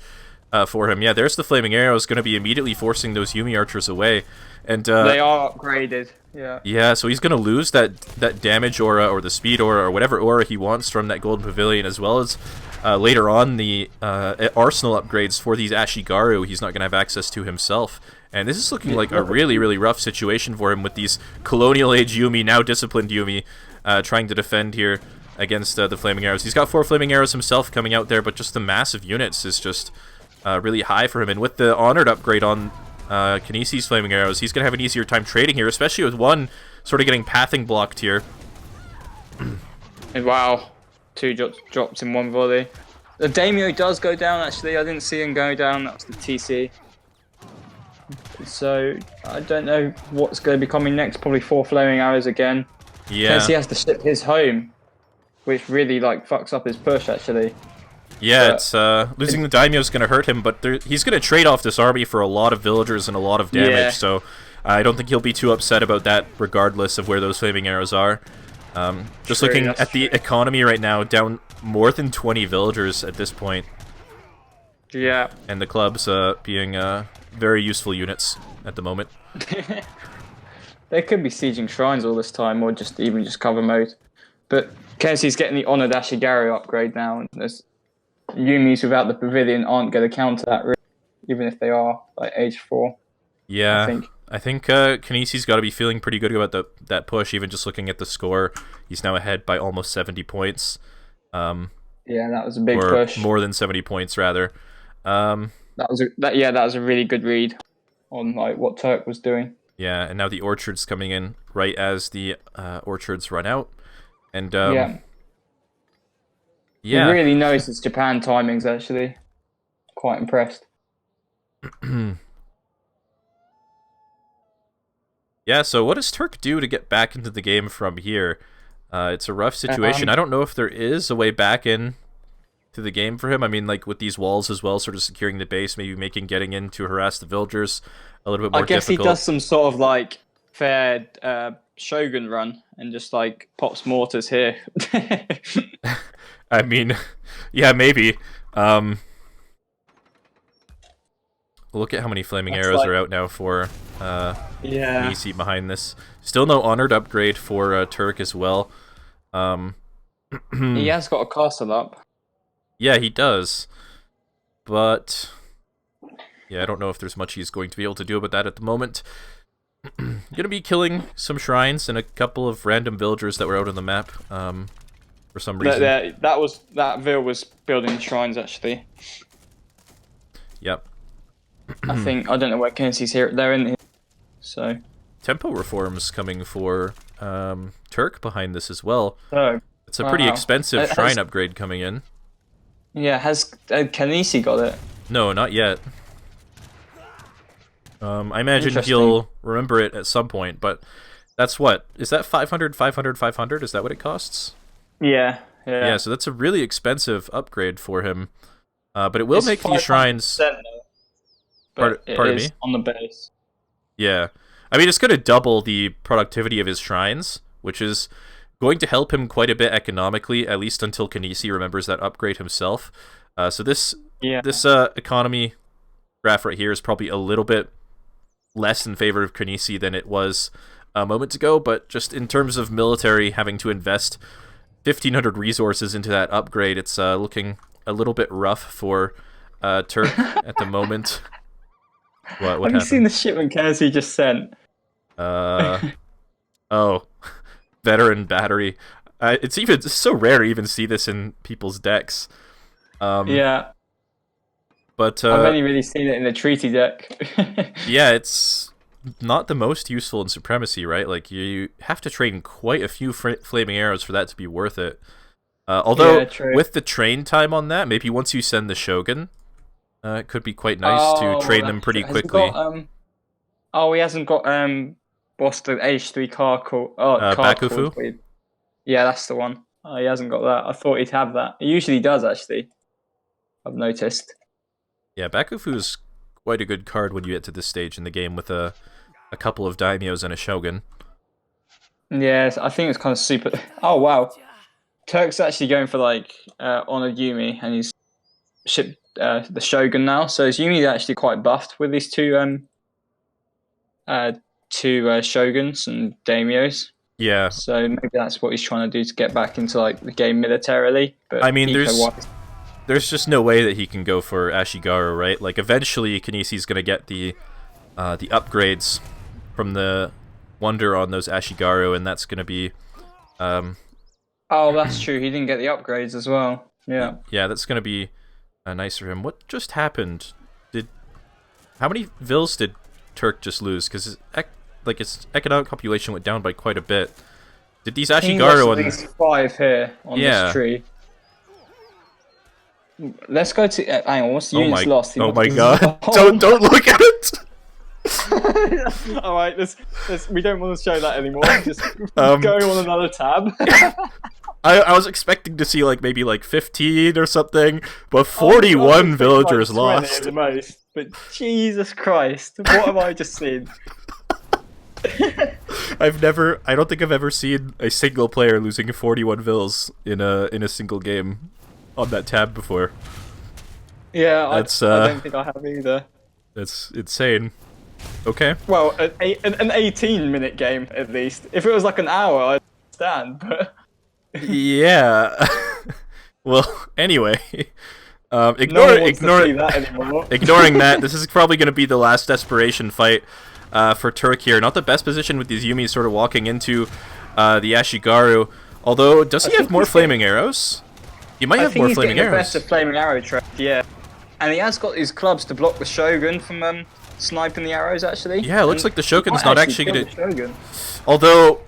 A: for him. Yeah, there's the Flaming Arrows going to be immediately forcing those Yumi archers away. And
B: they are upgraded. Yeah.
A: Yeah, so he's going to lose that damage aura or the speed aura or whatever aura he wants from that Golden Pavilion, as well as later on the arsenal upgrades for these Ashigaru he's not going to have access to himself. And this is looking like a really, really rough situation for him with these colonial age Yumi, now disciplined Yumi, trying to defend here against the Flaming Arrows. He's got 4 Flaming Arrows himself coming out there, but just the massive units is just really high for him. And with the Honored upgrade on Kynesi's Flaming Arrows, he's going to have an easier time trading here, especially with one sort of getting pathing blocked here.
B: Wow. 2 drops in one volley. The daimyo does go down, actually. I didn't see him go down. That was the TC. So, I don't know what's going to be coming next. Probably 4 Flaming Arrows again.
A: Yeah.
B: Kynesie has to ship his home, which really, like, fucks up his push, actually.
A: Yeah, it's losing the daimyo is going to hurt him, but he's going to trade off this army for a lot of villagers and a lot of damage, so I don't think he'll be too upset about that, regardless of where those Flaming Arrows are. Just looking at the economy right now, down more than 20 villagers at this point.
B: Yeah.
A: And the clubs being very useful units at the moment.
B: They could be sieging shrines all this time, or even just cover mode. But Kynesie's getting the Honored Ashigaru upgrade now, and there's Yumis without the pavilion aren't going to counter that, really, even if they are like Age 4.
A: Yeah, I think Kynesie's got to be feeling pretty good about that push, even just looking at the score. He's now ahead by almost 70 points.
B: Yeah, that was a big push.
A: More than 70 points, rather.
B: That was a really good read on like what Turk was doing.
A: Yeah, and now the orchards coming in right as the orchards run out. And
B: he really knows his Japan timings, actually. Quite impressed.
A: Yeah, so what does Turk do to get back into the game from here? It's a rough situation. I don't know if there is a way back in to the game for him. I mean, like with these walls as well, sort of securing the base, maybe making getting in to harass the villagers a little bit more difficult.
B: I guess he does some sort of like fair Shogun run and just like pops mortars here.
A: I mean, yeah, maybe. Look at how many Flaming Arrows are out now for Kynesie behind this. Still no Honored upgrade for Turk as well.
B: He has got a castle up.
A: Yeah, he does. But yeah, I don't know if there's much he's going to be able to do about that at the moment. Gonna be killing some shrines and a couple of random villagers that were out on the map for some reason.
B: That Vil was building shrines actually.
A: Yep.
B: I don't know where Kynasie's here. They're in here. So
A: Tempo reforms coming for Turk behind this as well.
B: Oh,
A: it's a pretty expensive shrine upgrade coming in.
B: Yeah, has Kynesie got it?
A: No, not yet. I imagine he'll remember it at some point, but that's what? Is that 500, 500, 500? Is that what it costs?
B: Yeah.
A: Yeah, so that's a really expensive upgrade for him. But it will make these shrines... Pardon me?
B: On the base.
A: Yeah. I mean, it's going to double the productivity of his shrines, which is going to help him quite a bit economically, at least until Kynesie remembers that upgrade himself. So this economy graph right here is probably a little bit less in favor of Kynesie than it was a moment ago, but just in terms of military having to invest 1,500 resources into that upgrade, it's looking a little bit rough for Turk at the moment. What
B: Have
A: happened?
B: you seen the shipment Kynesie just sent?
A: Oh, veteran battery. It's so rare to even see this in people's decks.
B: Yeah.
A: But
B: I've only really seen it in the treaty deck.
A: yeah, it's not the most useful in Supremacy, right? Like, you have to train quite a few flaming arrows for that to be worth it. Although, with the train time on that, maybe once you send the Shogun, it could be quite nice to train them pretty quickly.
B: He hasn't got what's the H3 car called?
A: Bakufu?
B: Yeah, that's the one. He hasn't got that. I thought he'd have that. He usually does, actually. I've noticed.
A: Yeah, Bakufu is quite a good card when you get to this stage in the game with a couple of daimyos and a shogun.
B: Yes, I think it's kind of super. Oh wow, Turk's actually going for like Honored Yumi, and he's shipped the shogun now. So his Yumi's actually quite buffed with these two shoguns and daimyos.
A: Yeah.
B: So maybe that's what he's trying to do to get back into like the game militarily. But
A: I mean, there's just no way that he can go for Ashigaru, right? Like, eventually Kynasie's going to get the upgrades from the Wonder on those Ashigaru, and that's going to be...
B: Oh, that's true. He didn't get the upgrades as well. Yeah.
A: Yeah, that's going to be nice for him. What just happened? How many Vils did Turk just lose? Because its economic population went down by quite a bit. Did these Ashigaru...
B: These 5 here on this tree. Let's go to. Hang on, what's the units lost?
A: Oh my god! Don't look at it.
B: All right, we don't want to show that anymore. Just going on another tab.
A: I was expecting to see maybe 15 or something, but 41 villagers lost.
B: At the most, but Jesus Christ, what have I just seen?
A: I don't think I've ever seen a single player losing 41 Vils in a single game on that tab before.
B: Yeah, I don't think I have either.
A: That's insane. Okay.
B: Well, an 18-minute game at least. If it was like an hour, I'd understand. But
A: yeah. Well, anyway, ignoring that, this is probably going to be the last desperation fight for Turk here. Not the best position with these Yumis sort of walking into the Ashigaru. Although, does he have more flaming arrows? He might have more flaming arrows.
B: Better flaming arrow trade, yeah. And he has got his clubs to block the Shogun from sniping the arrows, actually.
A: Yeah, it looks like the Shogun's not actually going to... Although,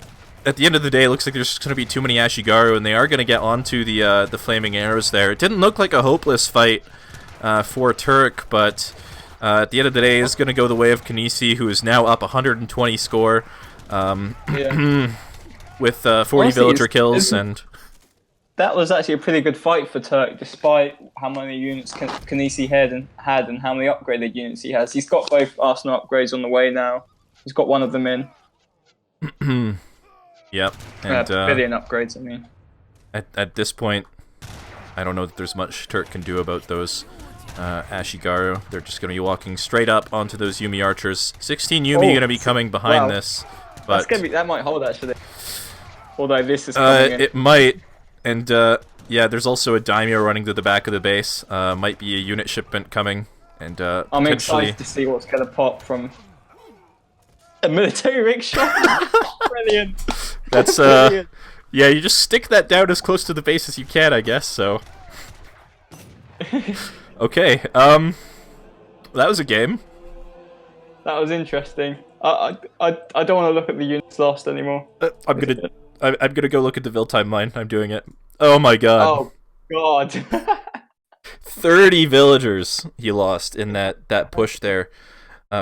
A: at the end of the day, it looks like there's going to be too many Ashigaru, and they are going to get onto the flaming arrows there. It didn't look like a hopeless fight for Turk, but at the end of the day, it's going to go the way of Kynesie, who is now up 120 score with 40 villager kills and...
B: That was actually a pretty good fight for Turk, despite how many units Kynesie had and how many upgraded units he has. He's got both Arsenal upgrades on the way now. He's got one of them in.
A: Yep. And
B: billion upgrades, I mean.
A: At this point, I don't know that there's much Turk can do about those Ashigaru. They're just going to be walking straight up onto those Yumi archers. 16 Yumi going to be coming behind this. But
B: that might hold, actually. Although this is coming in.
A: It might. And, yeah, there's also a daimyo running to the back of the base. Might be a unit shipment coming. And,
B: I'm excited to see what's going to pop from... A military rickshaw. Brilliant.
A: That's
B: Brilliant.
A: yeah, you just stick that down as close to the base as you can, I guess. So okay, that was a game.
B: That was interesting. I don't want to look at the units lost anymore.
A: I'm gonna go look at the Vil timeline. I'm doing it. Oh my god.
B: Oh god.
A: 30 villagers he lost in that push there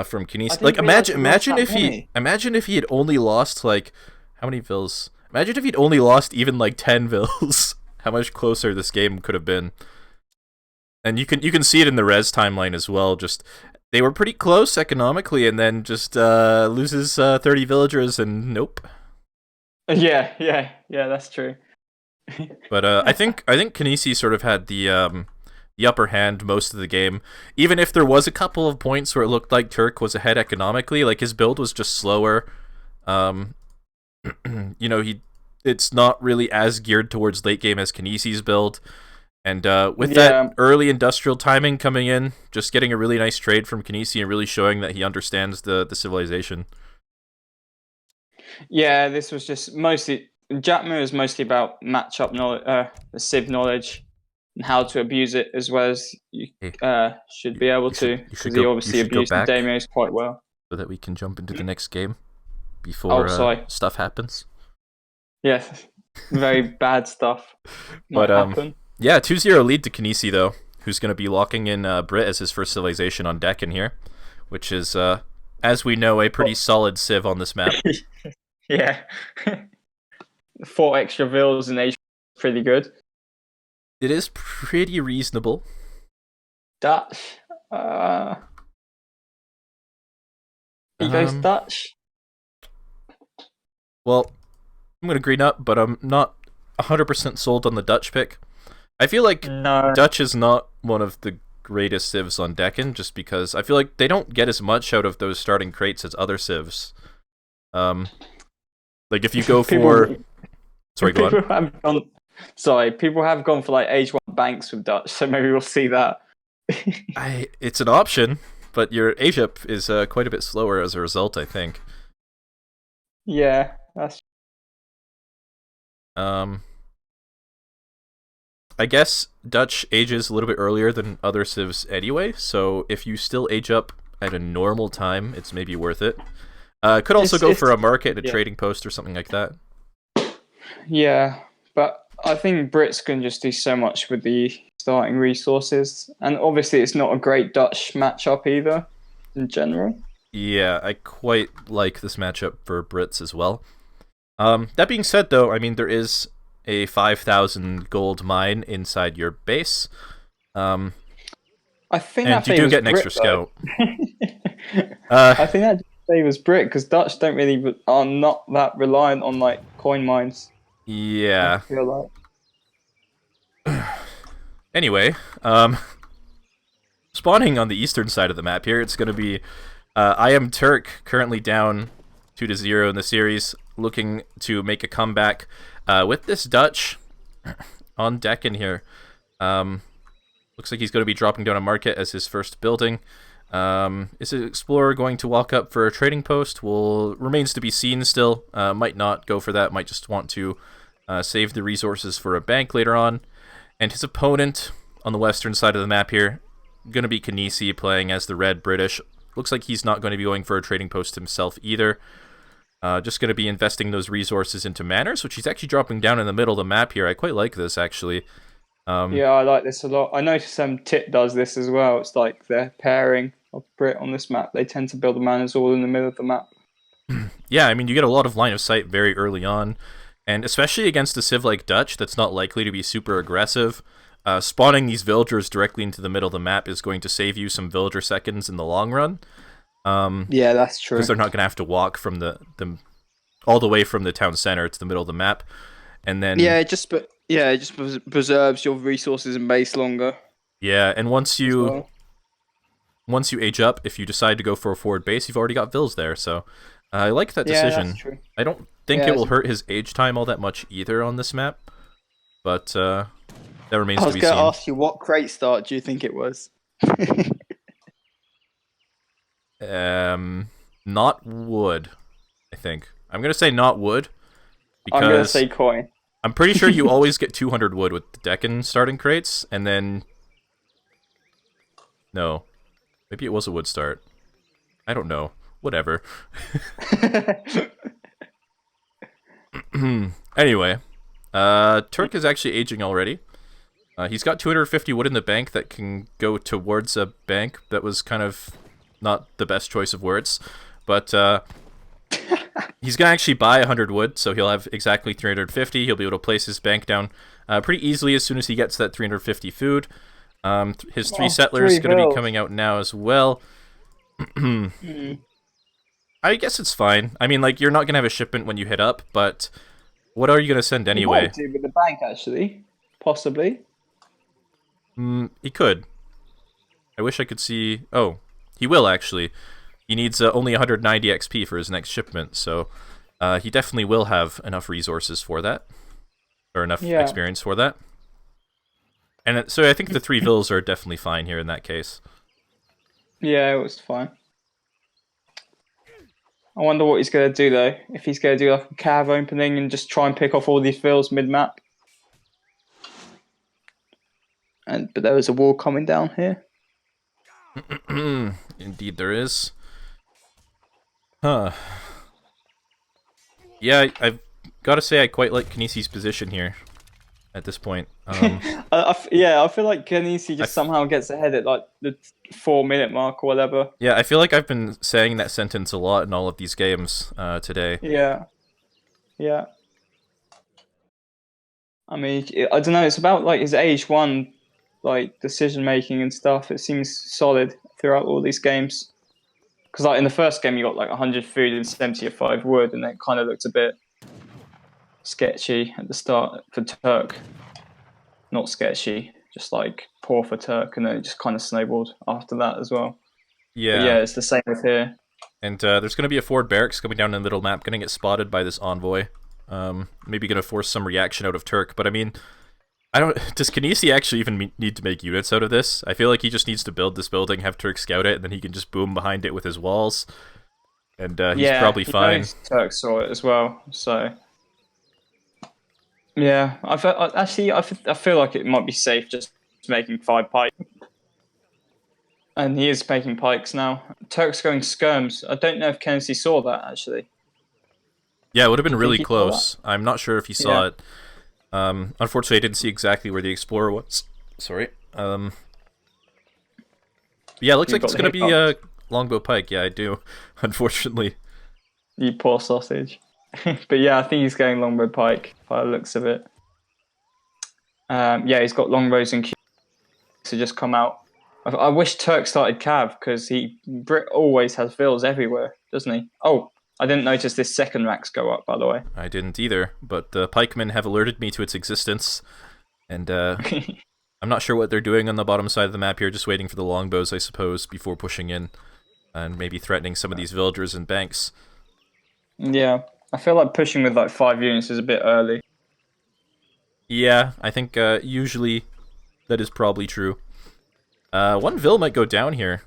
A: from Kynesie. Like imagine if he had only lost like how many vils? Imagine if he'd only lost even like 10 vils. How much closer this game could have been. And you can see it in the res timeline as well. Just they were pretty close economically, and then just loses 30 villagers, and nope.
B: Yeah, that's true.
A: But I think Kynesie sort of had the upper hand most of the game. Even if there was a couple of points where it looked like Turk was ahead economically, like his build was just slower. You know, it's not really as geared towards late game as Kynesie's build. And with that early industrial timing coming in, just getting a really nice trade from Kynesie and really showing that he understands the civilization.
B: Yeah, this was just mostly Jatmu is mostly about matchup knowledge, the Civ knowledge, and how to abuse it as well as you should be able to. Because he obviously abused the daimios quite well.
A: So that we can jump into the next game before stuff happens.
B: Yes, very bad stuff.
A: But yeah, 2-0 lead to Kynesie though, who's going to be locking in Brit as his first civilization on Deccan here, which is, as we know, a pretty solid civ on this map.
B: Yeah. 4 extra vils in Asia, pretty good.
A: It is pretty reasonable.
B: Dutch. He goes Dutch.
A: Well, I'm going to green up, but I'm not 100% sold on the Dutch pick. I feel like Dutch is not one of the greatest civs on Deccan, just because I feel like they don't get as much out of those starting crates as other civs. Like if you go for... Sorry, go on.
B: People have gone for like Age 1 banks with Dutch, so maybe we'll see that.
A: It's an option, but your Age-up is quite a bit slower as a result, I think.
B: Yeah, that's...
A: I guess Dutch ages a little bit earlier than other civs anyway, so if you still age up at a normal time, it's maybe worth it. Could also go for a market and a trading post or something like that.
B: Yeah, but I think Brits can just do so much with the starting resources, and obviously it's not a great Dutch matchup either, in general.
A: Yeah, I quite like this matchup for Brits as well. That being said, though, I mean, there is a 5,000 gold mine inside your base.
B: I think
A: and you do get an extra scout.
B: I think that favors Brit because Dutch are not that reliant on like coin mines.
A: Yeah.
B: I feel like.
A: Anyway, spawning on the eastern side of the map here, it's going to be IamTurk, currently down 2-0 in the series, looking to make a comeback with this Dutch on Deccan here. Looks like he's going to be dropping down a market as his first building. Is an explorer going to walk up for a trading post? Well, remains to be seen still. Might not go for that. Might just want to save the resources for a bank later on. And his opponent on the western side of the map here, going to be Kynesie playing as the red British. Looks like he's not going to be going for a trading post himself either. Just going to be investing those resources into manors, which he's actually dropping down in the middle of the map here. I quite like this, actually.
B: Yeah, I like this a lot. I noticed Tit does this as well. It's like they're pairing of Brit on this map. They tend to build the manors all in the middle of the map.
A: Yeah, I mean, you get a lot of line of sight very early on, and especially against a civ like Dutch that's not likely to be super aggressive. Spawning these villagers directly into the middle of the map is going to save you some villager seconds in the long run.
B: Yeah, that's true.
A: Because they're not going to have to walk from all the way from the town center to the middle of the map, and then
B: it just preserves your resources and base longer.
A: Yeah, and once you age up, if you decide to go for a forward base, you've already got vills there. So I like that decision.
B: That's true.
A: I don't think it will hurt his age time all that much either on this map, but that remains to be seen. I was going to
B: ask you, what crate start do you think it was?
A: Not wood, I think. I'm going to say not wood.
B: I'm going to
A: Because
B: say coin.
A: I'm pretty sure you always get 200 wood with the Deccan starting crates, and then... No. Maybe it was a wood start. I don't know. Whatever. Anyway. Turk is actually aging already. He's got 250 wood in the bank that can go towards a bank. That was kind of not the best choice of words. But he's going to actually buy 100 wood, so he'll have exactly 350. He'll be able to place his bank down pretty easily as soon as he gets that 350 food. His 3 settlers going to be coming out now as well. I guess it's fine. I mean, like, you're not going to have a shipment when you hit up, but what are you going to send anyway?
B: He might do with the bank, actually. Possibly.
A: He could. I wish I could see... Oh, he will, actually. He needs only 190 XP for his next shipment, so he definitely will have enough resources for that. Or enough experience for that. And so I think the 3 vills are definitely fine here in that case.
B: Yeah, it was fine. I wonder what he's going to do, though. If he's going to do like a cav opening and just try and pick off all these vills mid-map. But there is a wall coming down here.
A: Indeed there is. Huh. Yeah, I've got to say I quite like Kynesie's position here at this point.
B: Yeah, I feel like Kynesie just somehow gets ahead at like the 4-minute mark or whatever.
A: Yeah, I feel like I've been saying that sentence a lot in all of these games today.
B: Yeah. Yeah. I mean, I don't know, it's about like his age 1 like decision making and stuff. It seems solid throughout all these games. Because like in the first game you got like 100 food and 75 wood, and it kind of looked a bit sketchy at the start for Turk. Not sketchy, just like poor for Turk, and then it just kind of snowballed after that as well.
A: Yeah.
B: But yeah, it's the same with here.
A: And there's going to be a forward barracks coming down in the middle map, going to get spotted by this envoy. Maybe going to force some reaction out of Turk, but I mean, does Kynesie actually even need to make units out of this? I feel like he just needs to build this building, have Turk scout it, and then he can just boom behind it with his walls. And he's probably fine.
B: Turk saw it as well, so... Yeah, I feel like it might be safe just making 5 pikes. And he is making pikes now. Turk's going skirms. I don't know if Kynesie saw that, actually.
A: Yeah, it would have been really close. I'm not sure if he saw it. Unfortunately, I didn't see exactly where the Explorer was. Sorry. Yeah, it looks like it's going to be a longbow pike. Yeah, I do. Unfortunately.
B: You poor sausage. But yeah, I think he's going longbow pike by the looks of it. Yeah, he's got longbows and to just come out. I wish Turk started cav, because Brit always has vills everywhere, doesn't he? Oh, I didn't notice this second racks go up, by the way.
A: I didn't either, but the pikemen have alerted me to its existence, and I'm not sure what they're doing on the bottom side of the map here, just waiting for the longbows, I suppose, before pushing in, and maybe threatening some of these villagers and banks.
B: Yeah, I feel like pushing with like 5 units is a bit early.
A: Yeah, I think usually that is probably true. 1 vill might go down here.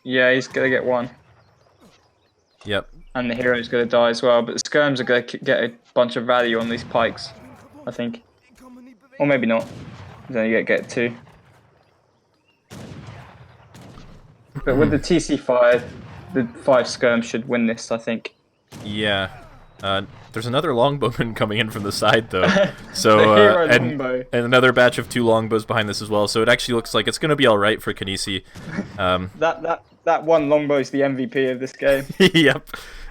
B: Yeah, he's going to get 1.
A: Yep.
B: And the hero's going to die as well, but the skirms are going to get a bunch of value on these pikes, I think. Or maybe not. Then you get 2. But with the TC5, the 5 skirms should win this, I think.
A: Yeah. There's another longbowman coming in from the side, though. So and another batch of 2 longbows behind this as well. So it actually looks like it's going to be all right for Kynesie.
B: That one longbow is the MVP of this game.
A: Yep.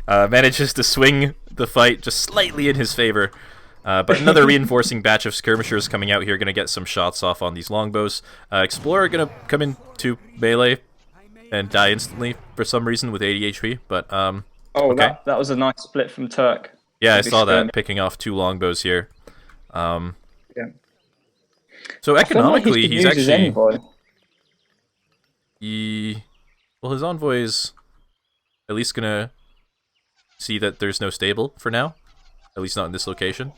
A: Manages to swing the fight just slightly in his favor. But another reinforcing batch of skirmishers coming out here, going to get some shots off on these longbows. Explorer going to come into melee and die instantly for some reason with 80 HP. But
B: oh,
A: okay.
B: that was a nice split from Turk.
A: Yeah, I saw that, picking off 2 longbows here.
B: Yeah.
A: So economically,
B: like
A: he's actually...
B: Envoy.
A: Well, his envoy is at least going to see that there's no stable for now. At least not in this location.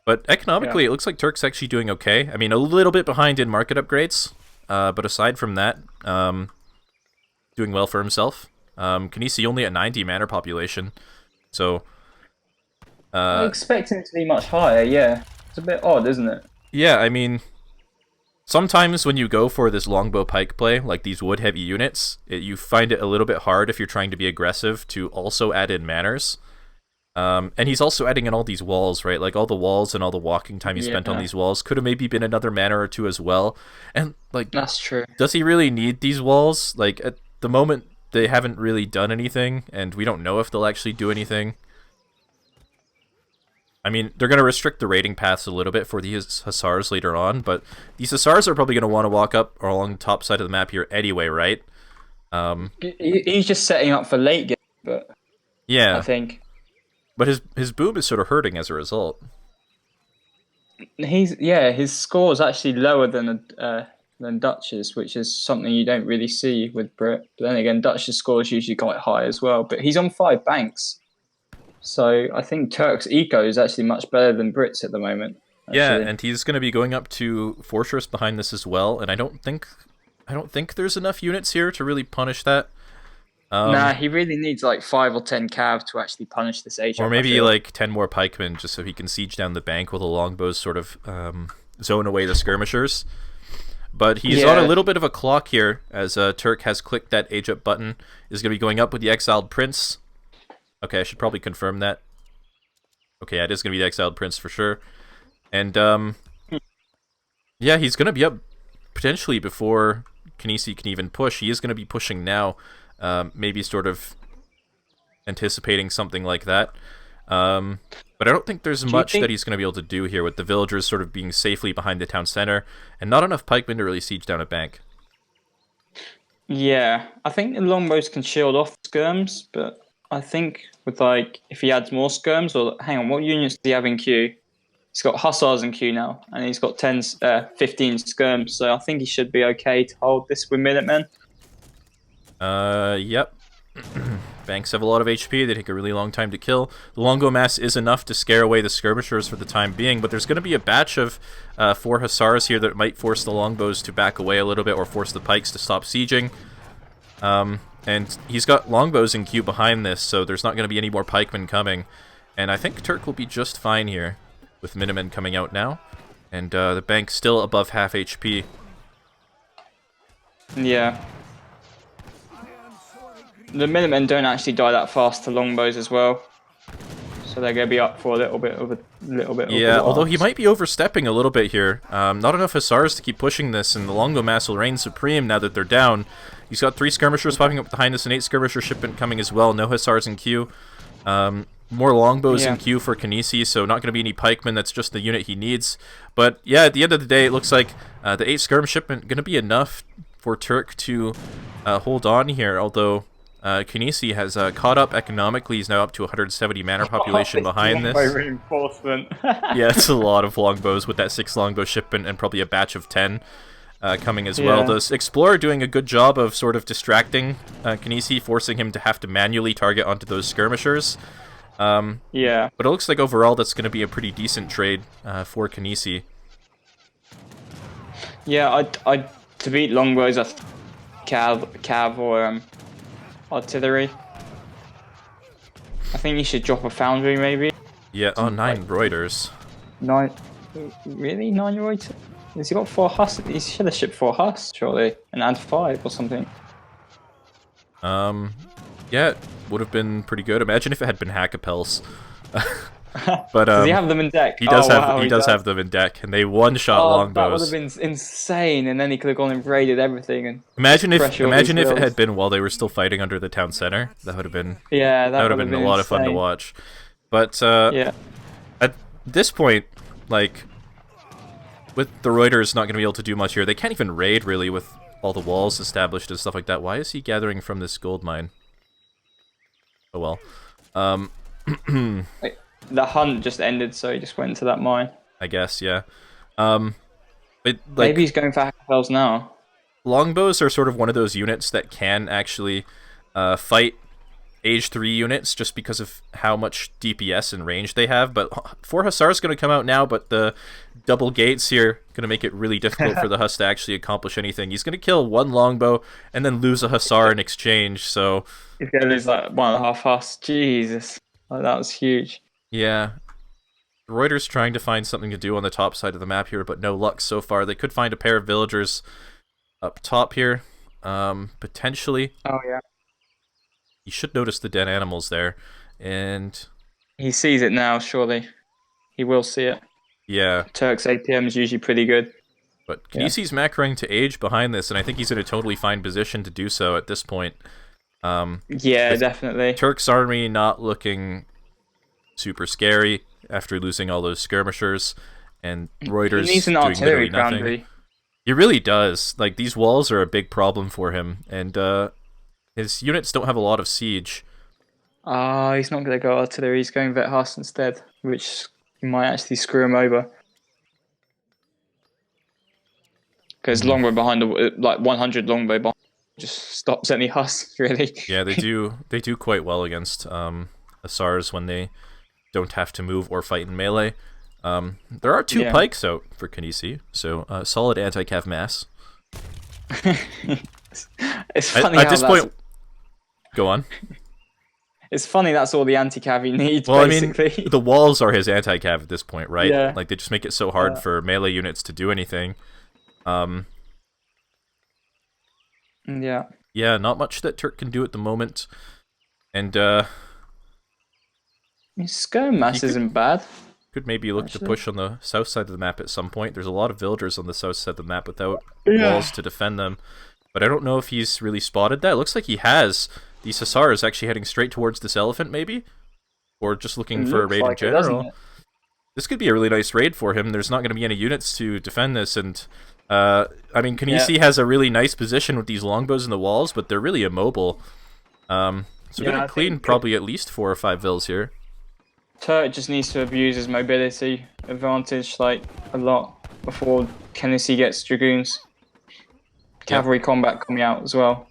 A: But economically, it looks like Turk's actually doing okay. I mean, a little bit behind in market upgrades. But aside from that, doing well for himself. Kynesie only at 90 mana population, so
C: I expect him to be much higher. Yeah, it's a bit odd, isn't it?
A: yeah, I mean, sometimes when you go for this longbow pike play, like these wood heavy units, you find it a little bit hard if you're trying to be aggressive to also add in manners. And he's also adding in all these walls, right? Like all the walls and all the walking time he spent on these walls could have maybe been another mana or two as well. And like,
B: That's true.
A: does he really need these walls? Like at the moment, they haven't really done anything, and we don't know if they'll actually do anything. I mean, they're going to restrict the raiding paths a little bit for these Hussars later on, but these Hussars are probably going to want to walk up or along the top side of the map here anyway, right?
C: He's just setting up for late game, but
A: Yeah.
C: I think
A: But his boom is sort of hurting as a result.
C: his score is actually lower than Dutch's, which is something you don't really see with Brit. But then again, Dutch's score is usually quite high as well. But he's on 5 banks, so I think Turk's eco is actually much better than Brit's at the moment. Actually.
A: Yeah, and he's going to be going up to Fortress behind this as well. And I don't think there's enough units here to really punish that.
C: Nah, he really needs like 5 or 10 cav to actually punish this HF.
A: Or maybe like 10 more pikemen just so he can siege down the bank while the longbows sort of zone away the skirmishers. But he's on a little bit of a clock here as Turk has clicked that age up button. Is going to be going up with the exiled prince. Okay, I should probably confirm that. Okay, yeah, it is going to be the exiled prince for sure. And yeah, he's going to be up potentially before Kynesie can even push. He is going to be pushing now. Maybe sort of anticipating something like that. But I don't think there's much that he's going to be able to do here with the villagers sort of being safely behind the town center and not enough pikemen to really siege down a bank.
B: Yeah, I think the longbows can shield off skirms, but I think with like if he adds more skirms, or hang on, what units does he have in queue? He's got hussars in queue now, and he's got 15 skirms, so I think he should be okay to hold this with Minutemen.
A: Yep. Banks have a lot of HP. They take a really long time to kill. The longbow mass is enough to scare away the skirmishers for the time being, but there's going to be a batch of 4 hussars here that might force the longbows to back away a little bit or force the pikes to stop sieging. And he's got longbows in queue behind this, so there's not going to be any more pikemen coming. And I think Turk will be just fine here with Minutemen coming out now. And the bank still above half HP.
B: Yeah. The Minutemen don't actually die that fast to longbows as well, so they're going to be up for a little bit.
A: Yeah, although he might be overstepping a little bit here. Not enough hussars to keep pushing this, and the longbow mass will reign supreme now that they're down. He's got 3 skirmishers popping up behind this, an 8 skirmisher shipment coming as well. No hussars in queue. More longbows in queue for Kynesie, so not going to be any pikemen. That's just the unit he needs. But yeah, at the end of the day, it looks like the 8 skirm shipment going to be enough for Turk to hold on here, although Kynesie has caught up economically. He's now up to 170 mana population behind this.
B: Reinforcement.
A: Yeah, it's a lot of longbows with that 6 longbow shipment and probably a batch of 10 coming as well. The Explorer doing a good job of sort of distracting Kynesie, forcing him to have to manually target onto those skirmishers.
B: Yeah.
A: But it looks like overall that's going to be a pretty decent trade for Kynesie.
B: Yeah, I to beat longbows, cav or artillery. I think you should drop a foundry, maybe.
A: Yeah, oh, 9 Reuters.
B: 9? Really? 9 Reuters? Has he got 4 Huss? He should have shipped 4 Huss, surely, and add 5 or something.
A: Yeah, it would have been pretty good. Imagine if it had been Hackapels. But
B: does he have them in deck?
A: He does have them in deck, and they one-shot longbows.
B: That would have been insane, and then he could have gone and raided everything. And
A: imagine if it had been while they were still fighting under the town center. That would have been that would have been a lot of fun to watch. But at this point, like with the Reuters not going to be able to do much here, they can't even raid really with all the walls established and stuff like that. Why is he gathering from this gold mine? Oh well.
B: The hunt just ended, so he just went into that mine.
A: I guess, yeah.
B: Maybe he's going for Hackapels now.
A: Longbows are sort of one of those units that can actually fight Age 3 units just because of how much DPS and range they have, but 4 Hussars going to come out now, but the double gates here going to make it really difficult for the Huss to actually accomplish anything. He's going to kill 1 longbow and then lose a Hussar in exchange, so...
C: He's going to lose like 1.5 Huss. Jesus. Oh, that was huge.
A: Yeah. Reuters trying to find something to do on the top side of the map here, but no luck so far. They could find a pair of villagers up top here, potentially.
C: Oh, yeah.
A: You should notice the dead animals there, and...
C: He sees it now, surely. He will see it.
A: Yeah.
C: Turk's APM is usually pretty good.
A: But Kynesie's macroing to age behind this, and I think he's in a totally fine position to do so at this point.
C: Yeah, definitely.
A: Turk's army not looking super scary after losing all those skirmishers, and Reuters
C: he needs an
A: doing
C: artillery
A: literally nothing.
C: boundary.
A: He really does. Like, these walls are a big problem for him, and his units don't have a lot of siege.
C: Ah, he's not going to go artillery. He's going Vet Huss instead, which might actually screw him over. Because longbow behind the like 100 longbow behind just stops any Huss, really.
A: Yeah, they do quite well against Hussars when they don't have to move or fight in melee. There are 2 pikes out for Kynesie, so solid anti-cav mass.
C: It's funny
A: at this point. Go on.
C: It's funny that's all the anti-cav he needs,
A: well,
C: basically.
A: I mean, the walls are his anti-cav at this point, right?
C: Yeah.
A: Like, they just make it so hard for melee units to do anything.
C: Yeah.
A: Yeah, not much that Turk can do at the moment. And,
C: his skirm mass isn't bad.
A: could maybe look to push on the south side of the map at some point. There's a lot of villagers on the south side of the map without walls to defend them. But I don't know if he's really spotted that. It looks like he has. These Hussars actually heading straight towards this elephant, maybe? Or just looking for a raid in general. This could be a really nice raid for him. There's not going to be any units to defend this, and... I mean, Kynesie has a really nice position with these longbows in the walls, but they're really immobile. So we're going to clean probably at least 4 or 5 vills here.
C: Turk just needs to abuse his mobility advantage like a lot before Kynesie gets dragoons. Cavalry combat coming out as well.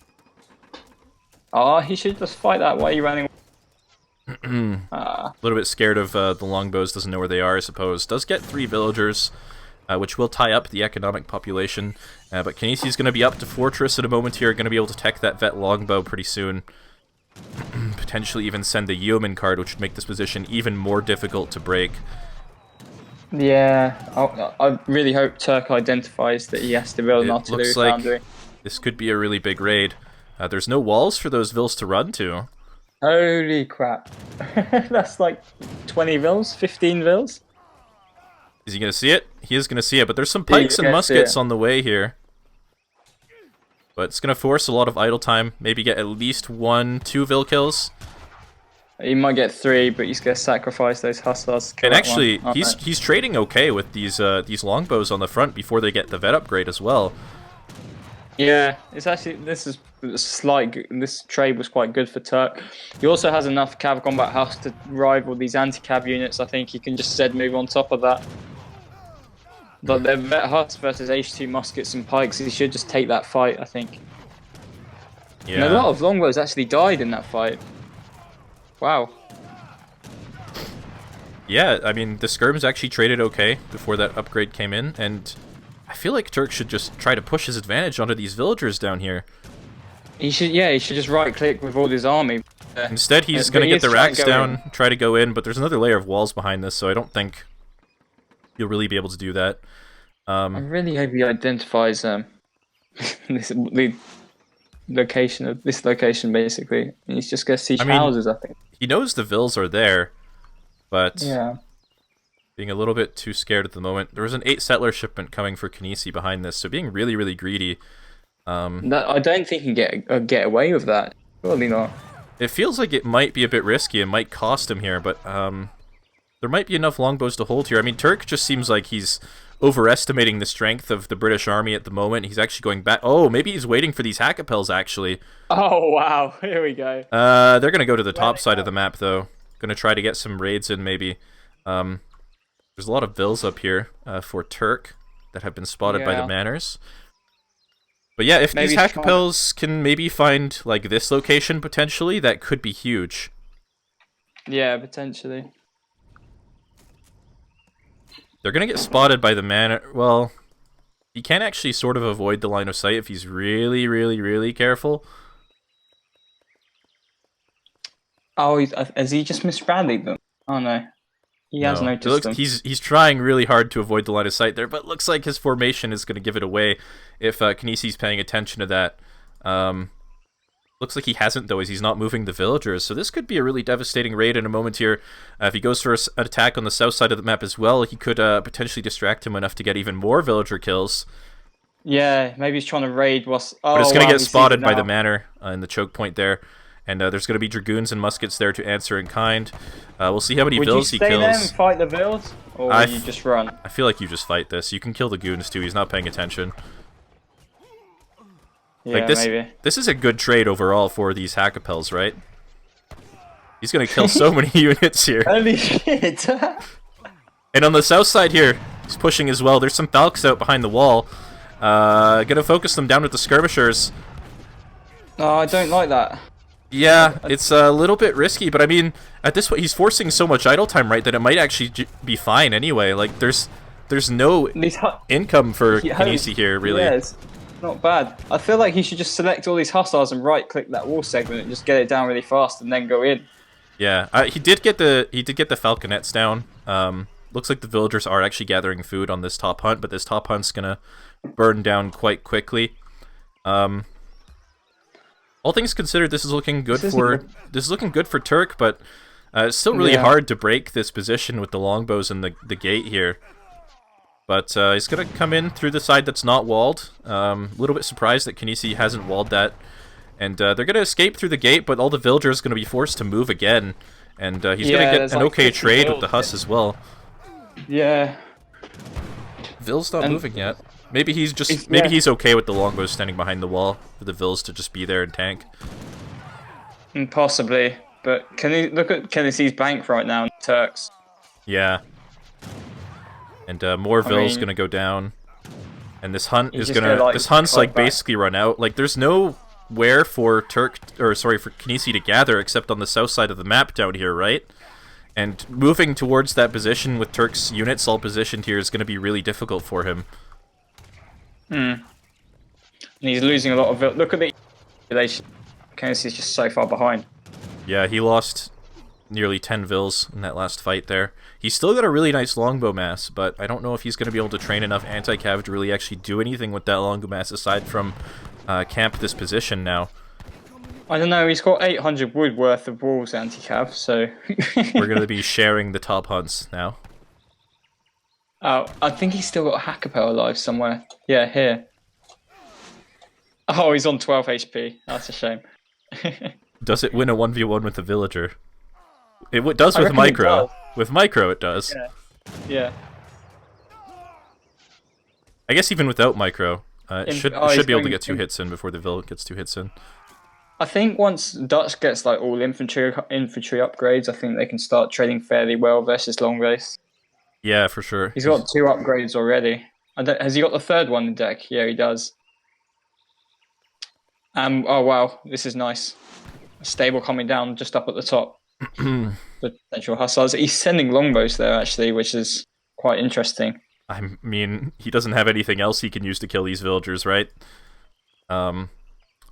C: He should just fight that while you're running.
A: A little bit scared of the longbows, doesn't know where they are, I suppose. Does get 3 villagers, which will tie up the economic population. But Kynesie's going to be up to Fortress in a moment here, going to be able to tech that vet longbow pretty soon. Potentially even send the yeoman card, which would make this position even more difficult to break.
C: Yeah, I really hope Turk identifies that he has to build an artillery foundry.
A: This could be a really big raid. There's no walls for those vills to run to.
C: Holy crap. That's like 20 vills, 15 vills.
A: Is he going to see it? He is going to see it, but there's some pikes and muskets on the way here. But it's going to force a lot of idle time. Maybe get at least 1-2 vill kills.
C: He might get 3, but he's going to sacrifice those Hussars.
A: And actually, he's trading okay with these longbows on the front before they get the vet upgrade as well.
C: Yeah, it's actually this trade was quite good for Turk. He also has enough cav combat Huss to rival these anti-cav units. I think he can just Zed move on top of that. But they're vet Huss versus H2 muskets and pikes. He should just take that fight, I think. Yeah. And a lot of longbows actually died in that fight. Wow.
A: Yeah, I mean, the skirms actually traded okay before that upgrade came in, and I feel like Turk should just try to push his advantage onto these villagers down here. He should just right-click with all his army. Instead, he's going to get the racks down, try to go in, but there's another layer of walls behind this, so I don't think you'll really be able to do that.
C: I really hope he identifies the location of this location, basically. And he's just going to siege houses, I think.
A: He knows the vills are there, but being a little bit too scared at the moment. There was an 8 settler shipment coming for Kynesie behind this, so being really, really greedy.
C: I don't think he can get away with that. Probably not.
A: It feels like it might be a bit risky. It might cost him here, but there might be enough longbows to hold here. I mean, Turk just seems like he's overestimating the strength of the British army at the moment. He's actually going back. Oh, maybe he's waiting for these Hackapels, actually.
C: Oh, wow. Here we go.
A: They're going to go to the top side of the map, though. Going to try to get some raids in, maybe. There's a lot of vills up here for Turk that have been spotted by the Manners. But yeah, if
C: Maybe
A: these
C: he's
A: Hackapels can maybe find like this location potentially, that could be huge.
C: Yeah, potentially.
A: They're gonna get spotted by the man. Well, he can actually sort of avoid the line of sight if he's really, really, really careful.
C: Oh, has he just misrallied them? Oh no, he has
A: No.
C: noticed them.
A: He's trying really hard to avoid the line of sight there, but looks like his formation is gonna give it away if Kynesi's paying attention to that. Looks like he hasn't, though, as he's not moving the villagers. So this could be a really devastating raid in a moment here. If he goes for an attack on the south side of the map as well, he could potentially distract him enough to get even more villager kills.
C: Yeah, maybe he's trying to raid what's... Oh,
A: But it's going to
C: wow,
A: get spotted by the manor in the choke point there. And there's going to be dragoons and muskets there to answer in kind. We'll see how many vills he kills.
C: Would you stay there and fight the vills? Or will you just run?
A: I feel like you just fight this. You can kill the goons too. He's not paying attention.
C: Yeah,
A: like
C: maybe.
A: This is a good trade overall for these Hackapels, right? He's going to kill so many units here.
C: Holy shit!
A: And on the south side here, he's pushing as well. There's some Falcons out behind the wall. Gonna focus them down with the skirmishers.
C: Oh, I don't like that.
A: Yeah, it's a little bit risky, but I mean, at this point, he's forcing so much idle time, right, that it might actually be fine anyway. Like, there's no income for Kynesie here, really.
C: Yeah, it's not bad. I feel like he should just select all these hussars and right-click that wall segment and just get it down really fast and then go in.
A: Yeah, he did get the falconets down. Looks like the villagers are actually gathering food on this top hunt, but this top hunt's gonna burn down quite quickly. All things considered, this is looking good for Turk, but it's still really hard to break this position with the longbows and the gate here. But he's gonna come in through the side that's not walled. A little bit surprised that Kynesie hasn't walled that. And they're going to escape through the gate, but all the villagers are going to be forced to move again. And he's going to get an okay trade with the Huss as well.
C: Yeah.
A: Vill's not moving yet. Maybe he's just he's okay with the longbows standing behind the wall for the Vills to just be there and tank.
C: Possibly, but can you look at Kynnesie's bank right now? Turks.
A: Yeah. And more Vills going to go down. And this hunt is going to this hunt's like basically run out. Like there's nowhere for for Kynesie to gather except on the south side of the map down here, right? And moving towards that position with Turk's units all positioned here is going to be really difficult for him.
C: And he's losing a lot of... Look at the population. Kynesie's just so far behind.
A: Yeah, he lost nearly 10 Vills in that last fight there. He's still got a really nice longbow mass, but I don't know if he's going to be able to train enough anti-cav to really actually do anything with that longbow mass aside from camp this position now.
C: I don't know, he's got 800 wood worth of walls anti-cav, so...
A: We're going to be sharing the top hunts now.
C: Oh, I think he's still got a Hackapel alive somewhere. Yeah, here. Oh, he's on 12 HP. That's a shame.
A: Does it win a 1v1 with the villager? It does with micro. With micro, it does.
C: Yeah.
A: I guess even without micro, it should be able to get 2 hits in before the villain gets 2 hits in.
C: I think once Dutch gets like all infantry upgrades, I think they can start trading fairly well versus long race.
A: Yeah, for sure.
C: He's got 2 upgrades already. Has he got the 3rd one in deck? Yeah, he does. Oh wow, this is nice. A stable coming down just up at the top. Potential hussars. He's sending longbows there actually, which is quite interesting.
A: I mean, he doesn't have anything else he can use to kill these villagers, right?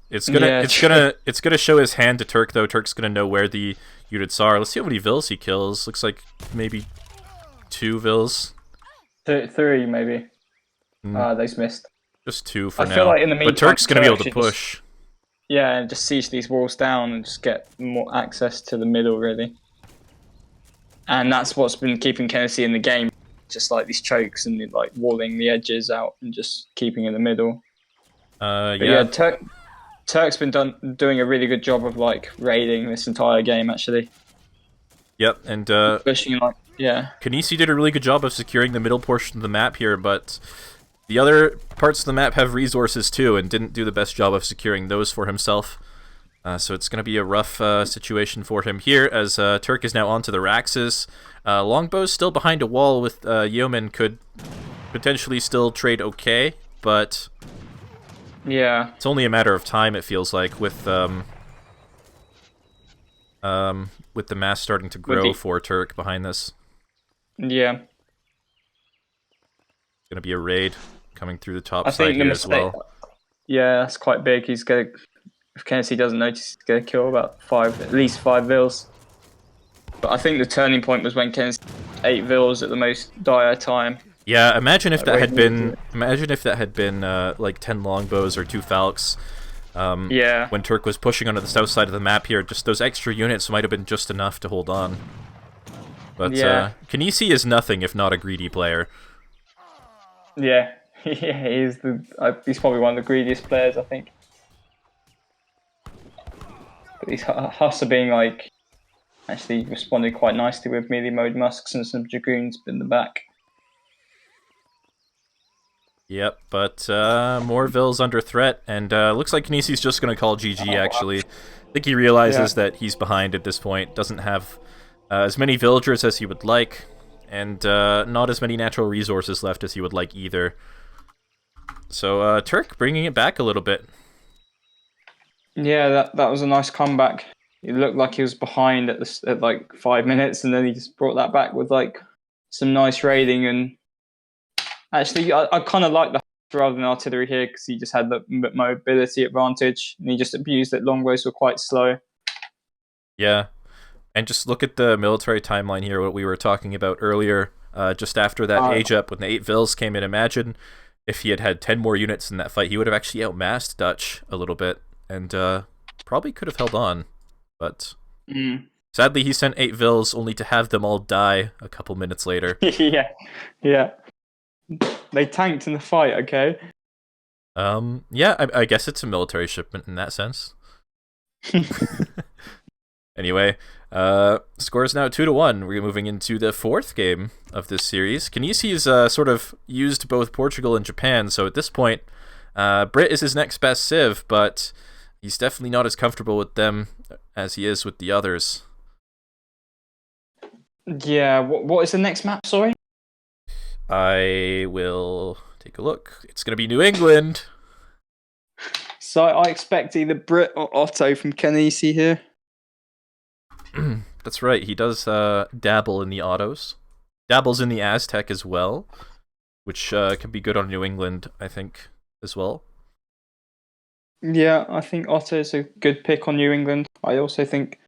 A: It's gonna show his hand to Turk though. Turk's gonna know where the units are. Let's see how many vills he kills. Looks like maybe 2 vills.
C: 3 maybe. They've missed.
A: Just 2 for now.
C: I feel like in the meantime,
A: but Turk's gonna be able to push.
C: Yeah, and just siege these walls down and just get more access to the middle, really. And that's what's been keeping Kynesie in the game, just like these chokes and like walling the edges out and just keeping in the middle. Yeah, Turk's been doing a really good job of like raiding this entire game, actually.
A: Yep, and
C: pushing
A: Kynesie did a really good job of securing the middle portion of the map here, but the other parts of the map have resources too, and didn't do the best job of securing those for himself. So it's going to be a rough situation for him here, as Turk is now onto the Raxes. Longbow's still behind a wall with Yeoman, could potentially still trade okay, but
C: Yeah.
A: It's only a matter of time, it feels like, with the mass starting to grow for Turk behind this.
C: Yeah.
A: Gonna be a raid coming through the top
C: I
A: side
C: think the
A: here as
C: mistake.
A: well.
C: Yeah, that's quite big. He's gonna. If Kynesie doesn't notice, he's gonna kill about at least 5 vills. But I think the turning point was when Kynesie 8 vills at the most dire time.
A: Yeah, imagine if that had been.
C: it.
A: Imagine if that had been like 10 longbows or 2 falcons.
C: Yeah.
A: When Turk was pushing onto the south side of the map here, just those extra units might have been just enough to hold on. But
C: Yeah.
A: Kynesie is nothing if not a greedy player.
C: Yeah. Yeah, he's probably one of the greediest players, I think. But these Huss are being like actually responded quite nicely with melee mode musks and some dragoons in the back.
A: Yep, but more vills under threat, and looks like Kynesi's just going to call GG, actually. I think he realizes that he's behind at this point, doesn't have as many villagers as he would like, and not as many natural resources left as he would like either. So Turk bringing it back a little bit.
C: Yeah, that was a nice comeback. It looked like he was behind at like 5 minutes, and then he just brought that back with like some nice raiding. And actually, I kind of like the rather than artillery here because he just had the mobility advantage, and he just abused that longbows were quite slow.
A: Yeah, and just look at the military timeline here. What we were talking about earlier. Just after that age up, when the 8 vills came in, imagine if he had had 10 more units in that fight, he would have actually outmassed Dutch a little bit, and probably could have held on. But sadly, he sent 8 vills only to have them all die a couple minutes later.
C: Yeah. They tanked in the fight, okay?
A: Yeah, I guess it's a military shipment in that sense. Anyway, score is now 2-1. We're moving into the 4th game of this series. Kynesi's sort of used both Portugal and Japan, so at this point, Brit is his next best civ, but he's definitely not as comfortable with them as he is with the others.
C: Yeah, what is the next map, sorry?
A: I will take a look. It's going to be New England.
C: So I expect either Brit or Otto from Kynesie here.
A: That's right, he does dabble in the autos. Dabbles in the Aztec as well, which can be good on New England, I think, as well.
C: Yeah, I think Otto is a good pick on New England. I also think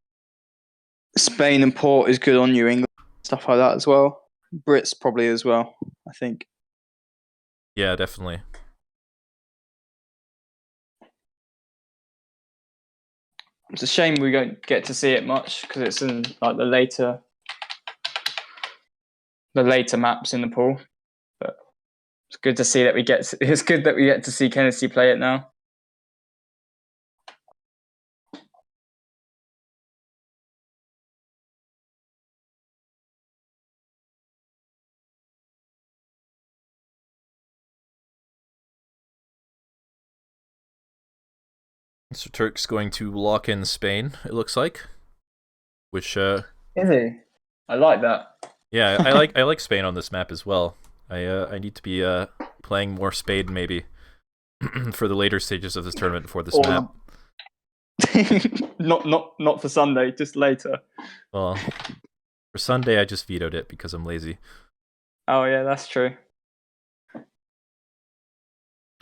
C: Spain and Port is good on New England, stuff like that as well. Brits probably as well, I think.
A: Yeah, definitely.
C: It's a shame we don't get to see it much because it's in like the later maps in the pool. But it's good to see that it's good that we get to see Kynesie play it now.
A: So Turk's going to lock in Spain, it looks like. Which
C: Is he? I like that.
A: Yeah, I like Spain on this map as well. I need to be playing more Spain maybe for the later stages of this tournament before this map.
C: not for Sunday, just later.
A: Well, for Sunday I just vetoed it because I'm lazy.
C: Oh yeah, that's true.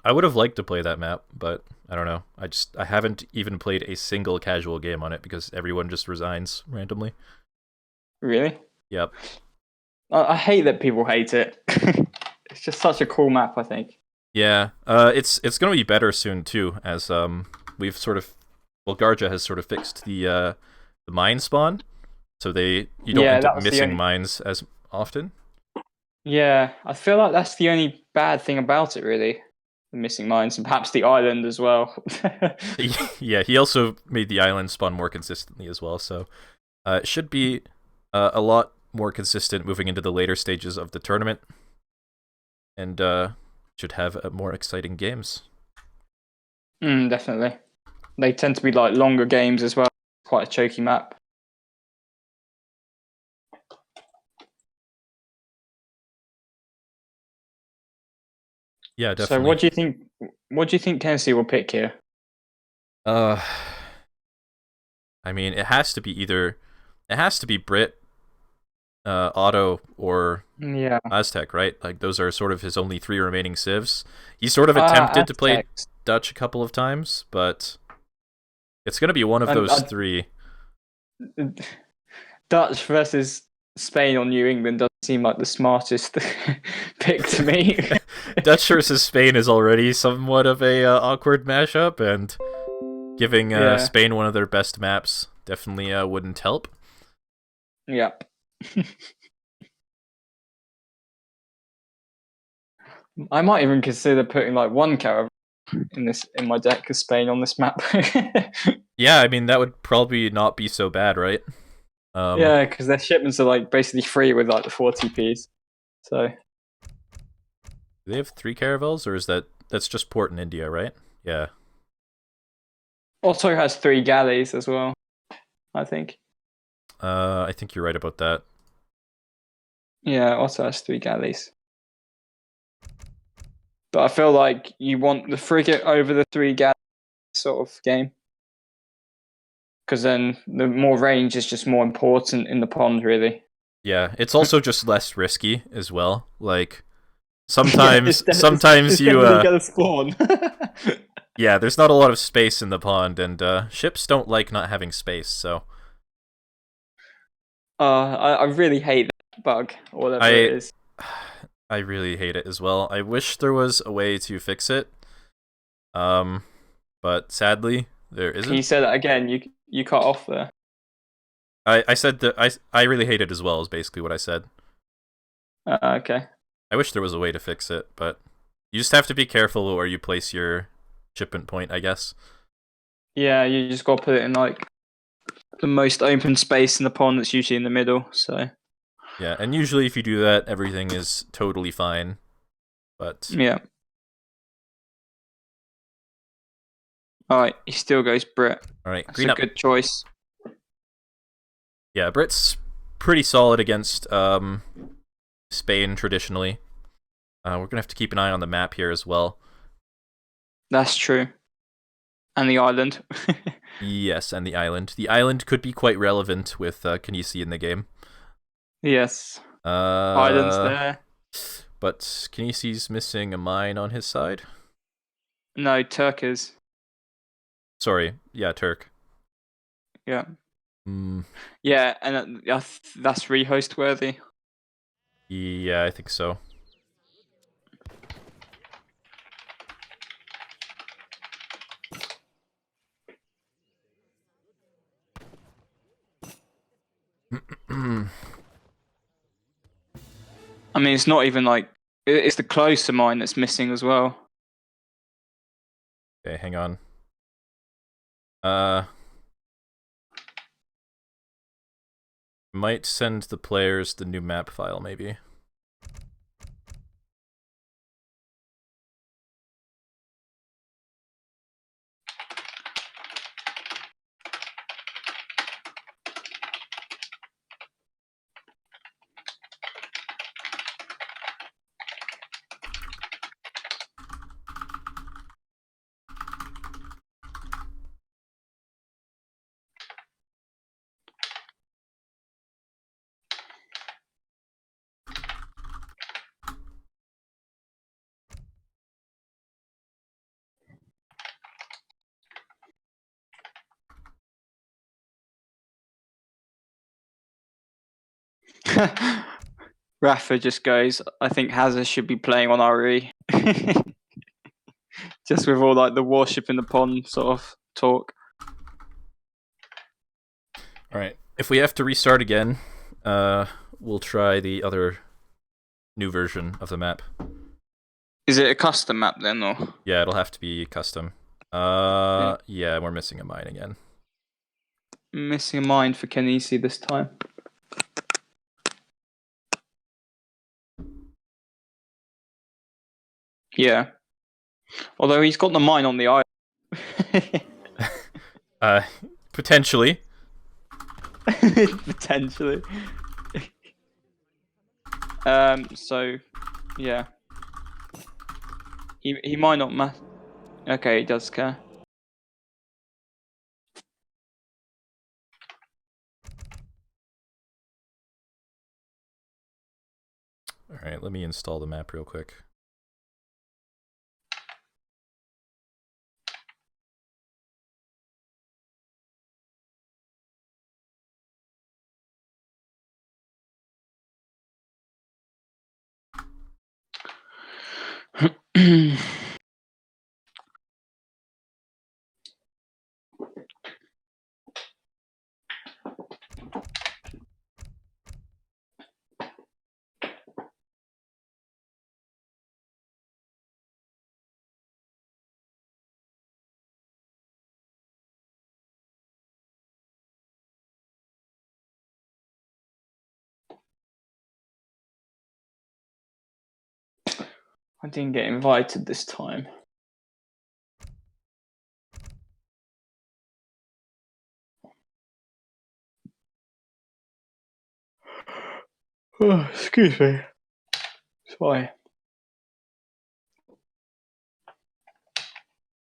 A: I would have liked to play that map, but I don't know. I haven't even played a single casual game on it because everyone just resigns randomly.
C: Really?
A: Yep.
C: I hate that people hate it. It's just such a cool map, I think.
A: Yeah. It's going to be better soon too, as we've sort of Garja has sort of fixed the mine spawn, so you don't end up missing mines as often.
C: Yeah, I feel like that's the only bad thing about it, really. The missing mines, and perhaps the island as well.
A: Yeah, he also made the island spawn more consistently as well, so it should be a lot more consistent moving into the later stages of the tournament, and should have more exciting games.
C: Definitely. They tend to be like longer games as well. Quite a choky map.
A: Yeah, definitely.
C: So what do you think? What do you think Kynesie will pick here?
A: I mean, it has to be Brit, Otto, or
C: Yeah.
A: Aztec, right? Like, those are sort of his only 3 remaining civs. He sort of attempted to play
C: Aztecs.
A: Dutch a couple of times, but it's going to be one of those 3.
C: Dutch versus Spain or New England doesn't seem like the smartest pick to me.
A: Dutch versus Spain is already somewhat of a awkward mashup, and giving Spain one of their best maps definitely wouldn't help.
C: Yep. I might even consider putting like 1 caravan in my deck of Spain on this map.
A: Yeah, I mean, that would probably not be so bad, right?
C: Yeah, because their shipments are like basically free with like the 4 TPs. So
A: do they have 3 caravels, or is that's just port in India, right? Yeah.
C: Otto has 3 galleys as well, I think.
A: I think you're right about that.
C: Yeah, Otto has 3 galleys. But I feel like you want the frigate over the 3 galleys sort of game. Because then the more range is just more important in the pond, really.
A: Yeah, it's also just less risky as well. Like, sometimes you
C: get a spawn.
A: yeah, there's not a lot of space in the pond, and ships don't like not having space. So
C: I really hate that bug, or whatever it is.
A: I really hate it as well. I wish there was a way to fix it, but sadly there isn't.
C: Can you say that again? You cut off there.
A: I said that I really hate it as well, is basically what I said.
C: Okay.
A: I wish there was a way to fix it, but you just have to be careful where you place your shipment point, I guess.
C: Yeah, you just got to put it in like the most open space in the pond that's usually in the middle. So
A: yeah, and usually if you do that, everything is totally fine. But
C: yeah. All right, he still goes Brit.
A: All right,
C: That's
A: green
C: a
A: up.
C: good choice.
A: Yeah, Brit's pretty solid against Spain traditionally. We're gonna have to keep an eye on the map here as well.
C: That's true. And the island.
A: Yes, and the island. The island could be quite relevant with Kynesie in the game.
C: Yes. Island's there.
A: But Kynesie's missing a mine on his side.
C: No, Turk is.
A: Sorry, yeah, Turk.
C: Yeah. Yeah, and that's rehost worthy.
A: Yeah, I think so.
C: I mean, it's not even like it's the closer mine that's missing as well.
A: Okay, hang on. Might send the players the new map file, maybe.
C: Rafa just goes, I think Hazard should be playing on RE. Just with all like the warship in the pond sort of talk.
A: Alright, if we have to restart again, we'll try the other new version of the map.
C: Is it a custom map then, or?
A: Yeah, it'll have to be custom. Yeah, we're missing a mine again.
C: Missing a mine for Kynesie this time. Yeah. Although he's got the mine on the island.
A: Potentially.
C: Potentially. So, yeah. He might not
B: Okay, he does care.
A: Alright, let me install the map real quick.
B: I didn't get invited this time. Oh, excuse me. Sorry.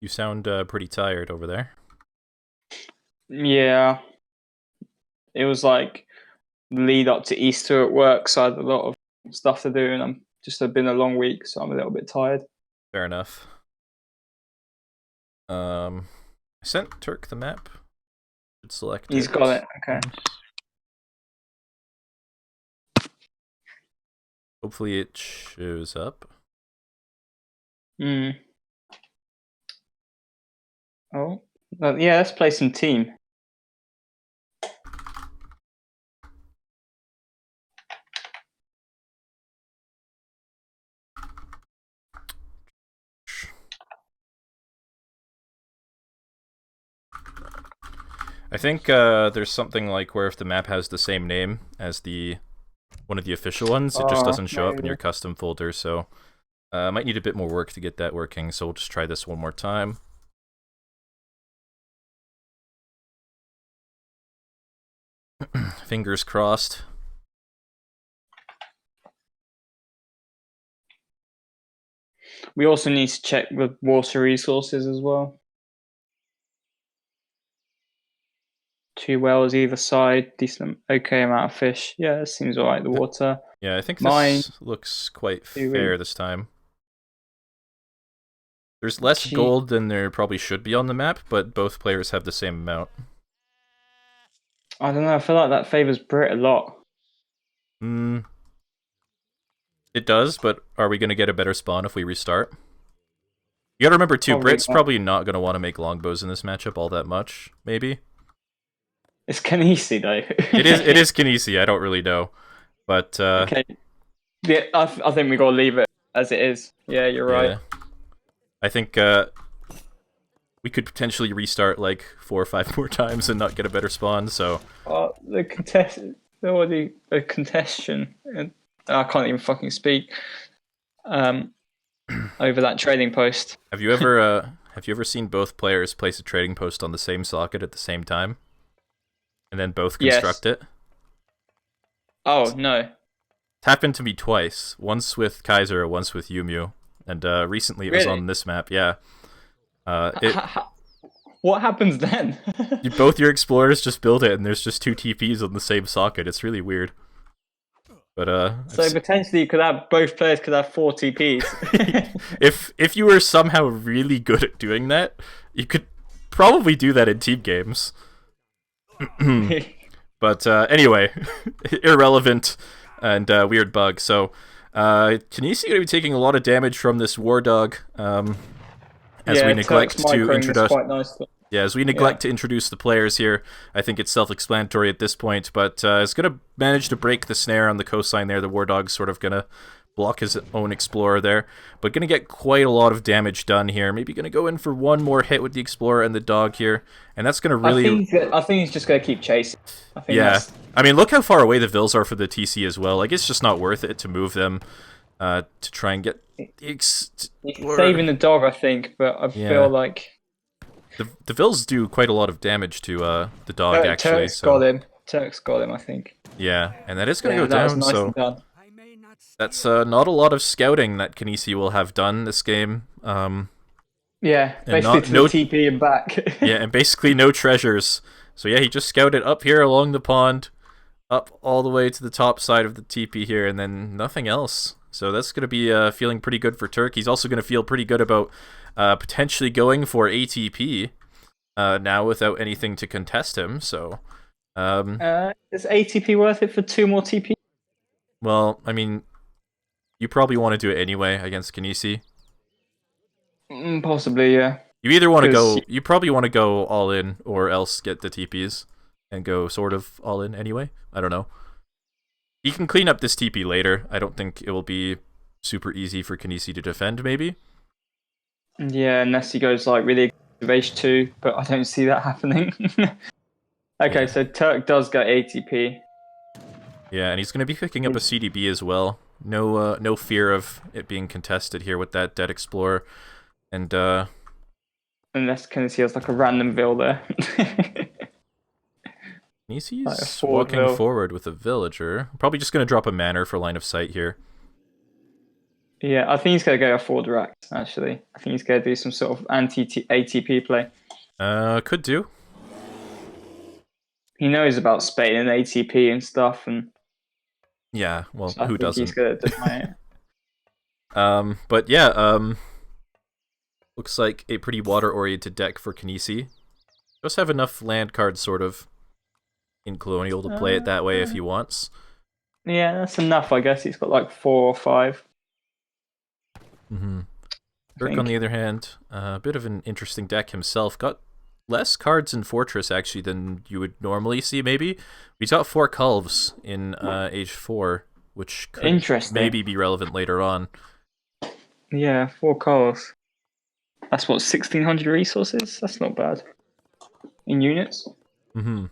A: You sound pretty tired over there.
B: Yeah. It was like lead up to Easter at work, so I had a lot of stuff to do, and I'm just been a long week, so I'm a little bit tired.
A: Fair enough. I sent Turk the map. Should select
B: He's
A: it.
B: got it. Okay.
A: Hopefully it shows up.
B: Hmm. Oh, well, yeah. Let's play some team.
A: I think there's something like where if the map has the same name as one of the official ones, it just doesn't show up in your custom folder, so might need a bit more work to get that working, so we'll just try this one more time. Fingers crossed.
B: We also need to check the water resources as well. 2 wells either side, decent, okay amount of fish. Yeah, it seems alright. The water.
A: Yeah, I think this looks quite fair this time. There's less gold than there probably should be on the map, but both players have the same amount.
B: I don't know. I feel like that favors Brit a lot.
A: It does, but are we going to get a better spawn if we restart? You gotta remember too, Brit's probably not going to want to make longbows in this matchup all that much, maybe?
B: It's Kynesie though.
A: It is Kynesie, I don't really know. But
B: okay. Yeah, I think we gotta leave it as it is. Yeah, you're right.
A: Yeah. I think we could potentially restart like 4 or 5 more times and not get a better spawn, so
B: the contestation, I can't even fucking speak. Over that trading post.
A: Have you ever seen both players place a trading post on the same socket at the same time? And then both construct it?
B: Oh, no.
A: It's happened to me twice. Once with Kaiser, once with Yumu. And recently it was on this map, yeah.
B: What happens then?
A: Both your explorers just build it and there's just 2 TPs on the same socket. It's really weird. But
B: so potentially you could have both players could have 4 TPs.
A: if you were somehow really good at doing that, you could probably do that in team games. But anyway, irrelevant and weird bug. So Kynesie gonna be taking a lot of damage from this war dog as we neglect to introduce. Yeah, as we neglect to introduce the players here. I think it's self-explanatory at this point, but it's gonna manage to break the snare on the coastline there. The war dog's sort of gonna block his own explorer there, but gonna get quite a lot of damage done here. Maybe gonna go in for one more hit with the explorer and the dog here, and that's gonna really.
B: I think he's just gonna keep chasing.
A: I mean, look how far away the Vils are for the TC as well. Like, it's just not worth it to move them to try and get the
B: He's saving the dog, I think, but I feel like
A: the Vils do quite a lot of damage to the dog. Actually,
B: Turk's got him, I think.
A: Yeah, and that is gonna go down. So. That's not a lot of scouting that Kynesie will have done this game.
B: Yeah,
A: And
B: basically to
A: no
B: the TP and back.
A: yeah, and basically no treasures. So yeah, he just scouted up here along the pond, up all the way to the top side of the TP here, and then nothing else. So that's going to be feeling pretty good for Turk. He's also going to feel pretty good about potentially going for ATP now without anything to contest him. So
B: Is ATP worth it for 2 more TP?
A: well, I mean, you probably want to do it anyway against Kynesie.
B: Possibly, yeah.
A: You either want to
B: 'Cause
A: go, you probably want to go all in, or else get the TPs and go sort of all in anyway. I don't know. He can clean up this TP later. I don't think it will be super easy for Kynesie to defend, maybe.
B: Yeah, unless he goes like really aggressive H2, but I don't see that happening. Okay,
A: Yeah.
B: so Turk does go ATP.
A: Yeah, and he's going to be picking up a CDB as well. No fear of it being contested here with that Dead Explorer. And
B: Unless Kynesie has like a random Vil there.
A: Kynesi's
B: Like a forward
A: walking
B: Vil.
A: forward with a villager. Probably just going to drop a manor for line of sight here.
B: Yeah, I think he's going to go a forward rack, actually. I think he's going to do some sort of anti-ATP play.
A: Could do.
B: He knows about Spain and ATP and stuff, and
A: Yeah, well,
B: so I
A: who
B: think
A: doesn't?
B: he's going to deny it.
A: But yeah, looks like a pretty water-oriented deck for Kynesie. Does have enough land cards, sort of, in Colonial to play it that way if he wants.
B: Yeah, that's enough, I guess. He's got like 4 or 5.
A: Mm-hmm.
B: I
A: Turk,
B: think.
A: on the other hand, a bit of an interesting deck himself. Got less cards in Fortress, actually, than you would normally see, maybe. He's got 4 Culves in Age 4, which could
B: Interesting.
A: maybe be relevant later on.
B: Yeah, 4 cars. That's what, 1,600 resources? That's not bad. In units?
A: Mm-hmm.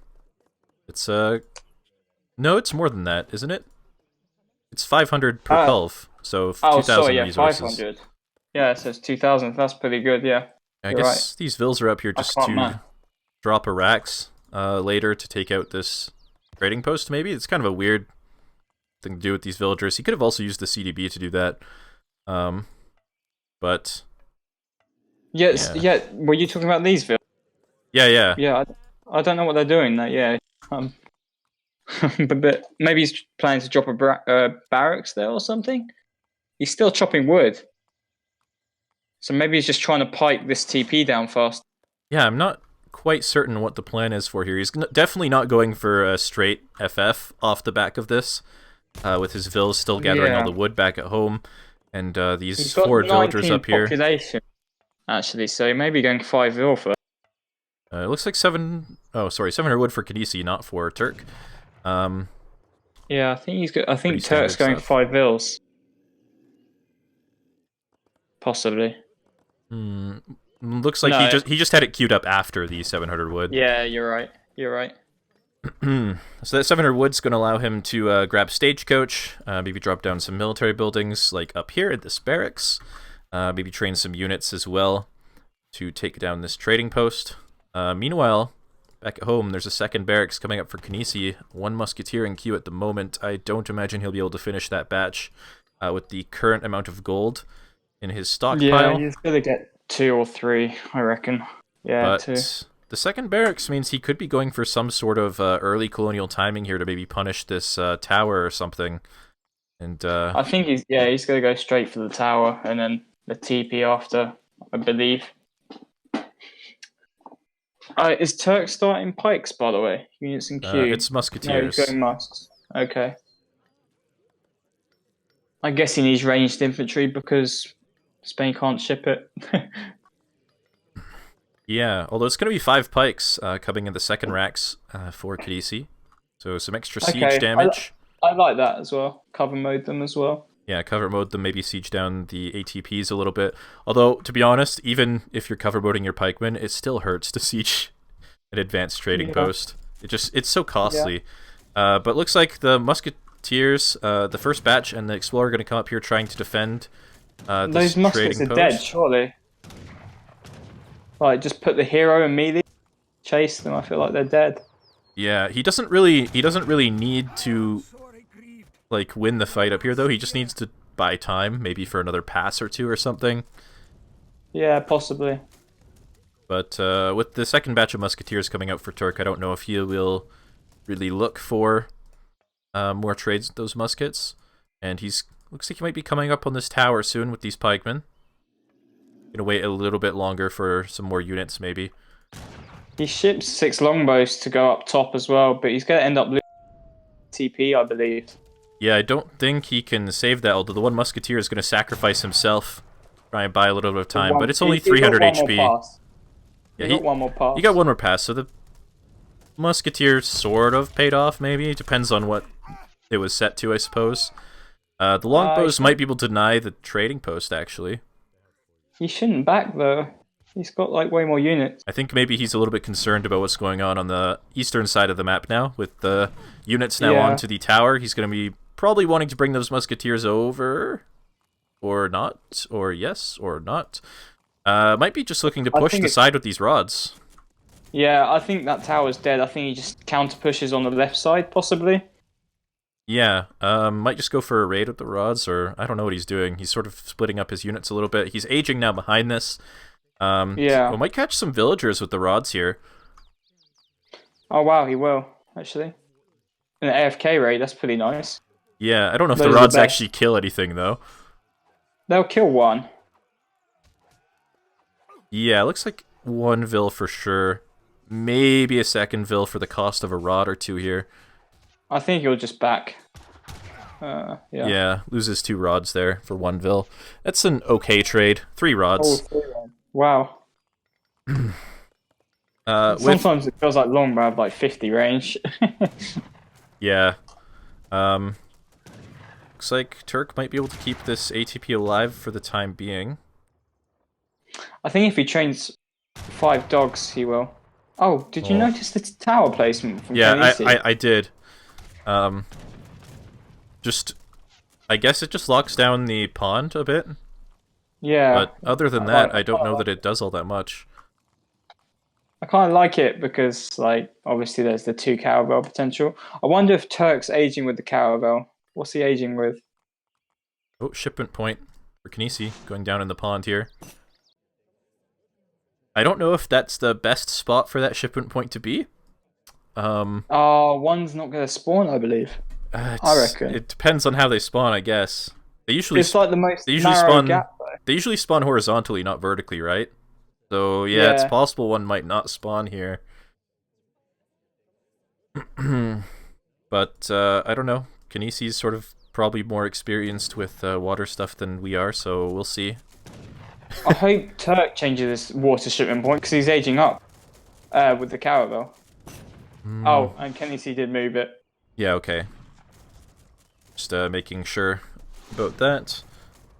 A: It's, no, it's more than that, isn't it? It's 500 per Culve, so 2,000
B: sorry, yeah,
A: resources.
B: 500. Yeah, it says 2,000. That's pretty good, yeah.
A: I
B: You're
A: guess these Vils are up here just
B: can't
A: to
B: mind.
A: drop a Rax later to take out this trading post, maybe? It's kind of a weird thing to do with these villagers. He could have also used the CDB to do that. But...
B: Yes,
A: Yeah.
B: yeah. Were you talking about these villas?
A: Yeah.
B: Yeah, I don't know what they're doing. Yeah, but maybe he's planning to drop a barracks there or something. He's still chopping wood, so maybe he's just trying to pipe this TP down fast.
A: Yeah, I'm not quite certain what the plan is for here. He's definitely not going for a straight FF off the back of this, with his Vils still gathering all the wood back at home, and these
B: He's got
A: forward villagers
B: 19
A: up here.
B: population, actually, so he may be going 5 vil first.
A: It looks like 700 wood for Kynesie, not for Turk.
B: Yeah, I think he's good. I think
A: Pretty
B: Turk's
A: standard
B: going
A: stuff.
B: 5 vils, possibly.
A: Looks like
B: No.
A: he just had it queued up after the 700 wood.
B: Yeah, you're right. You're right.
A: So that 700 wood's going to allow him to grab Stagecoach, maybe drop down some military buildings, like up here at this barracks, maybe train some units as well to take down this trading post. Meanwhile, back at home, there's a second barracks coming up for Kynesie. 1 musketeer in queue at the moment. I don't imagine he'll be able to finish that batch with the current amount of gold in his stockpile.
B: Yeah, he's gonna get 2 or 3, I reckon. Yeah,
A: But
B: 2.
A: the second barracks means he could be going for some sort of early colonial timing here to maybe punish this tower or something. And
B: I think he's gonna go straight for the tower and then the TP after, I believe. Is Turk starting pikes, by the way? Units in queue.
A: it's
B: No,
A: musketeers.
B: he's going musks. Okay. I guess he needs ranged infantry because Spain can't ship it.
A: Yeah, although it's going to be 5 pikes coming in the second racks for Kynesie. So some extra siege
B: Okay,
A: damage.
B: I like that as well. Cover mode them as well.
A: Yeah, cover mode them, maybe siege down the ATPs a little bit. Although, to be honest, even if you're cover moding your pikemen, it still hurts to siege an advanced trading post. It's so costly. But looks like the musketeers, the first batch, and the explorer are going to come up here trying to defend this
B: Those muskets
A: trading
B: are
A: post.
B: dead, surely. Like, just put the hero and melee, chase them. I feel like they're dead.
A: Yeah, he doesn't really need to like win the fight up here though. He just needs to buy time, maybe for another pass or 2 or something.
C: Yeah, possibly.
A: But with the second batch of musketeers coming out for Turk, I don't know if he will really look for more trades with those muskets. And looks like he might be coming up on this tower soon with these pikemen. Gonna wait a little bit longer for some more units, maybe.
C: He ships 6 longbows to go up top as well, but he's going to end up losing TP, I believe.
A: Yeah, I don't think he can save that, although the one musketeer is going to sacrifice himself, try and buy a little bit of time, but it's only 300 HP.
C: Yeah, he got one more pass.
A: You got one more pass, so the musketeer sort of paid off, maybe. It depends on what it was set to, I suppose. The longbows might be able to deny the trading post, actually.
C: He shouldn't back, though. He's got, like, way more units.
A: I think maybe he's a little bit concerned about what's going on the eastern side of the map now, with the units now onto the tower. He's going to be probably wanting to bring those musketeers over, or not, or yes, or not. Might be just looking to push the side with these rods.
C: Yeah, I think that tower's dead. I think he just counter pushes on the left side, possibly.
A: Yeah, might just go for a raid with the rods, or I don't know what he's doing. He's sort of splitting up his units a little bit. He's aging now behind this.
C: Yeah.
A: We might catch some villagers with the rods here.
C: Oh, wow, he will, actually. An AFK raid, that's pretty nice.
A: Yeah, I don't know if the rods actually kill anything, though.
C: They'll kill one.
A: Yeah, it looks like one vill for sure. Maybe a second vill for the cost of a rod or two here.
C: I think he'll just back.
A: Yeah, loses 2 rods there for 1 vill. That's an okay trade. 3 rods.
C: Oh, wow. Sometimes it feels like long, but I have like 50 range.
A: Yeah. Looks like Turk might be able to keep this ATP alive for the time being.
C: I think if he trains 5 dogs, he will. Oh, did you notice the tower placement from Kynesie?
A: I did. I guess it just locks down the pond a bit.
C: Yeah.
A: But other than that, I don't know that it does all that much.
C: I kind of like it because, like, obviously there's the 2 caravel potential. I wonder if Turk's aging with the caravel. What's he aging with?
A: Oh, shipment point for Kynesie going down in the pond here. I don't know if that's the best spot for that shipment point to be.
C: One's not going to spawn, I believe. I reckon.
A: It depends on how they spawn, I guess. They usually
C: it's like the most narrow
A: spawn.
C: Gap, though.
A: They usually spawn horizontally, not vertically, right? So yeah, it's possible one might not spawn here. But I don't know. Kynesie's sort of probably more experienced with water stuff than we are, so we'll see.
C: I hope Turk changes this water shipment point because he's aging up with the caravel. Oh, and Kynesie did move it.
A: Yeah, okay. Just making sure about that.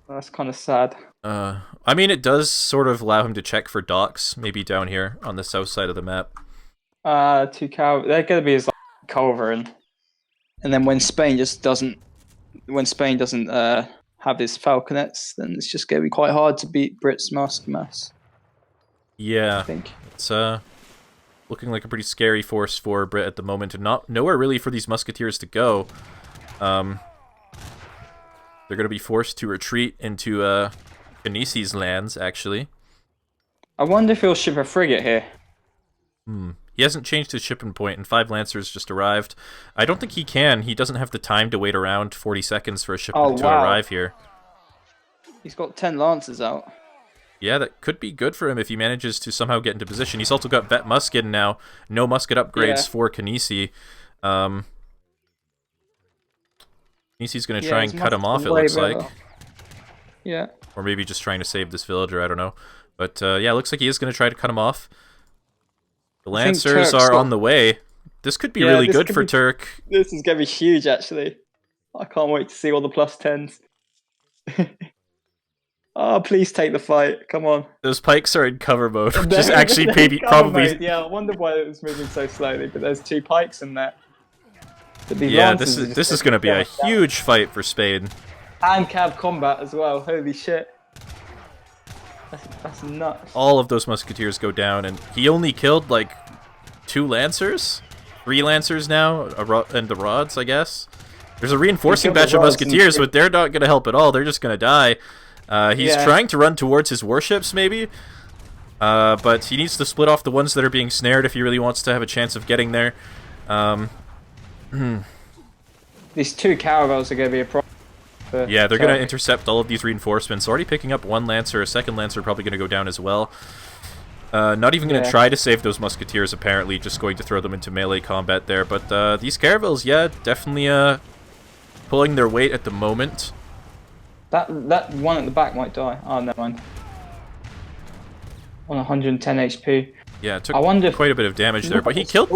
C: That's kind of sad.
A: I mean, it does sort of allow him to check for docks, maybe down here on the south side of the map.
C: 2 caravel. They're going to be his like, culverin. And then when Spain doesn't have his falconets, then it's just going to be quite hard to beat Brits mass.
A: Yeah,
C: I think
A: it's looking like a pretty scary force for Brit at the moment, and nowhere really for these musketeers to go. They're going to be forced to retreat into Kynesie's lands, actually.
C: I wonder if he'll ship a frigate here.
A: He hasn't changed his shipping point, and 5 Lancers just arrived. I don't think he can. He doesn't have the time to wait around 40 seconds for a shipment to arrive here.
C: He's got 10 Lancers out.
A: Yeah, that could be good for him if he manages to somehow get into position. He's also got vet musket now. No musket upgrades for Kynesie. Kynesi's going to try and cut him off, it looks like.
C: Yeah.
A: Or maybe just trying to save this villager, I don't know. But yeah, it looks like he is going to try to cut him off. The Lancers are on the way. This could be really good for Turk.
C: This is going to be huge, actually. I can't wait to see all the +10s. Oh, please take the fight. Come on.
A: Those pikes are in cover mode, which is actually probably...
C: Yeah, I wonder why it was moving so slowly, but there's 2 pikes in there.
A: Yeah, this is going to be a huge fight for Spain.
C: And cab combat as well. Holy shit. That's nuts.
A: All of those musketeers go down, and he only killed like 2 Lancers? 3 Lancers now, and the rods, I guess. There's a reinforcing batch of musketeers, but they're not going to help at all. They're just going to die. He's trying to run towards his warships, maybe. But he needs to split off the ones that are being snared if he really wants to have a chance of getting there.
C: These 2 caravels are going to be a problem.
A: Yeah, they're going to intercept all of these reinforcements. Already picking up 1 Lancer, a 2nd Lancer probably going to go down as well. Not even going to try to save those Musketeers, apparently, just going to throw them into melee combat there. But these caravels, yeah, definitely pulling their weight at the moment.
C: That one at the back might die. Oh, never mind. On 110 HP.
A: Yeah, it took quite a bit of damage there, but he killed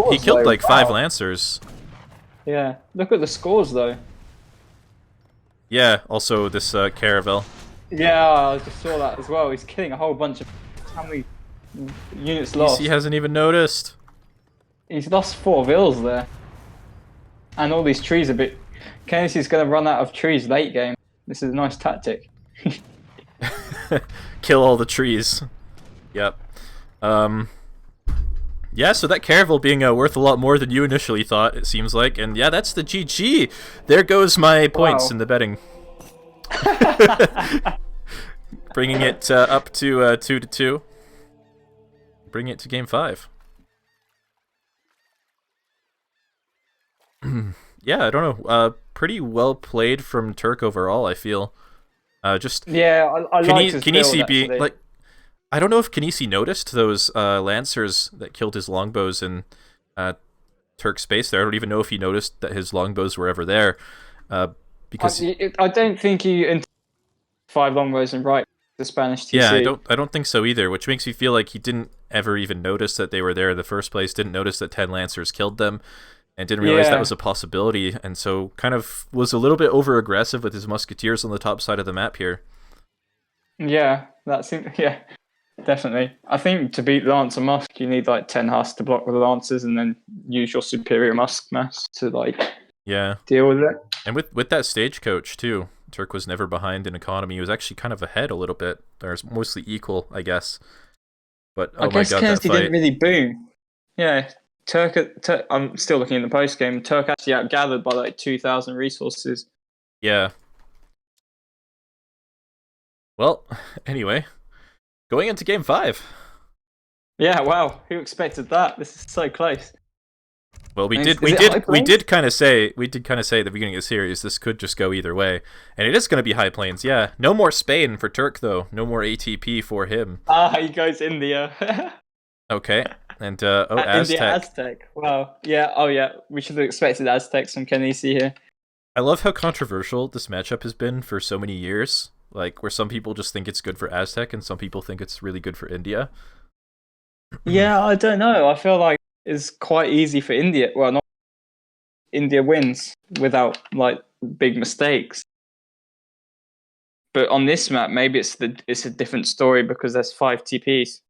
A: like 5 Lancers.
C: Yeah, look at the scores though.
A: Yeah, also this caravel.
C: Yeah, I just saw that as well. He's killing a whole bunch of... How many units lost?
A: He hasn't even noticed.
C: He's lost 4 vills there. And all these trees a bit... Kynasie's going to run out of trees late game. This is a nice tactic.
A: Kill all the trees. Yep. Yeah, so that caravel being worth a lot more than you initially thought, it seems like. And yeah, that's the GG. There goes my points in the betting. Bringing it up to 2-2. Bring it to game 5. Yeah, I don't know. Pretty well played from Turk overall, I feel. Just
C: yeah, I like his
A: Kynesie
C: build,
A: being
C: actually.
A: like, I don't know if Kynesie noticed those Lancers that killed his longbows in Turk's base there. I don't even know if he noticed that his longbows were ever there. Because
C: I don't think he 5 longbows and right the Spanish TC.
A: Yeah, I don't think so either, which makes me feel like he didn't ever even notice that they were there in the first place, didn't notice that 10 Lancers killed them, and didn't realize that was a possibility, and so kind of was a little bit over-aggressive with his Musketeers on the top side of the map here.
C: Yeah, yeah, definitely. I think to beat Lancer Musk, you need like 10 husks to block with Lancers, and then use your superior Musk mass to like deal with it.
A: And with that stagecoach too, Turk was never behind in economy. He was actually kind of ahead a little bit. There's mostly equal, I guess. But oh my god, that fight
C: didn't really boom. Yeah, Turk. I'm still looking in the post game. Turk actually outgathered by like 2,000 resources.
A: Yeah. Well, anyway, going into game 5.
C: Yeah, wow. Who expected that? This is so close.
A: Well, we did kind of say at the beginning of the series this could just go either way, and it is going to be high plains. Yeah, no more Spain for Turk though. No more ATP for him.
C: He goes India.
A: Okay, and Aztec.
C: India Aztec. Wow. Yeah. Oh yeah. We should have expected Aztecs from Kynesie here.
A: I love how controversial this matchup has been for so many years. Like where some people just think it's good for Aztec, and some people think it's really good for India.
C: Yeah, I don't know. I feel like it's quite easy for India. Well, not India wins without like big mistakes. But on this map, maybe it's a different story because there's 5 TPs.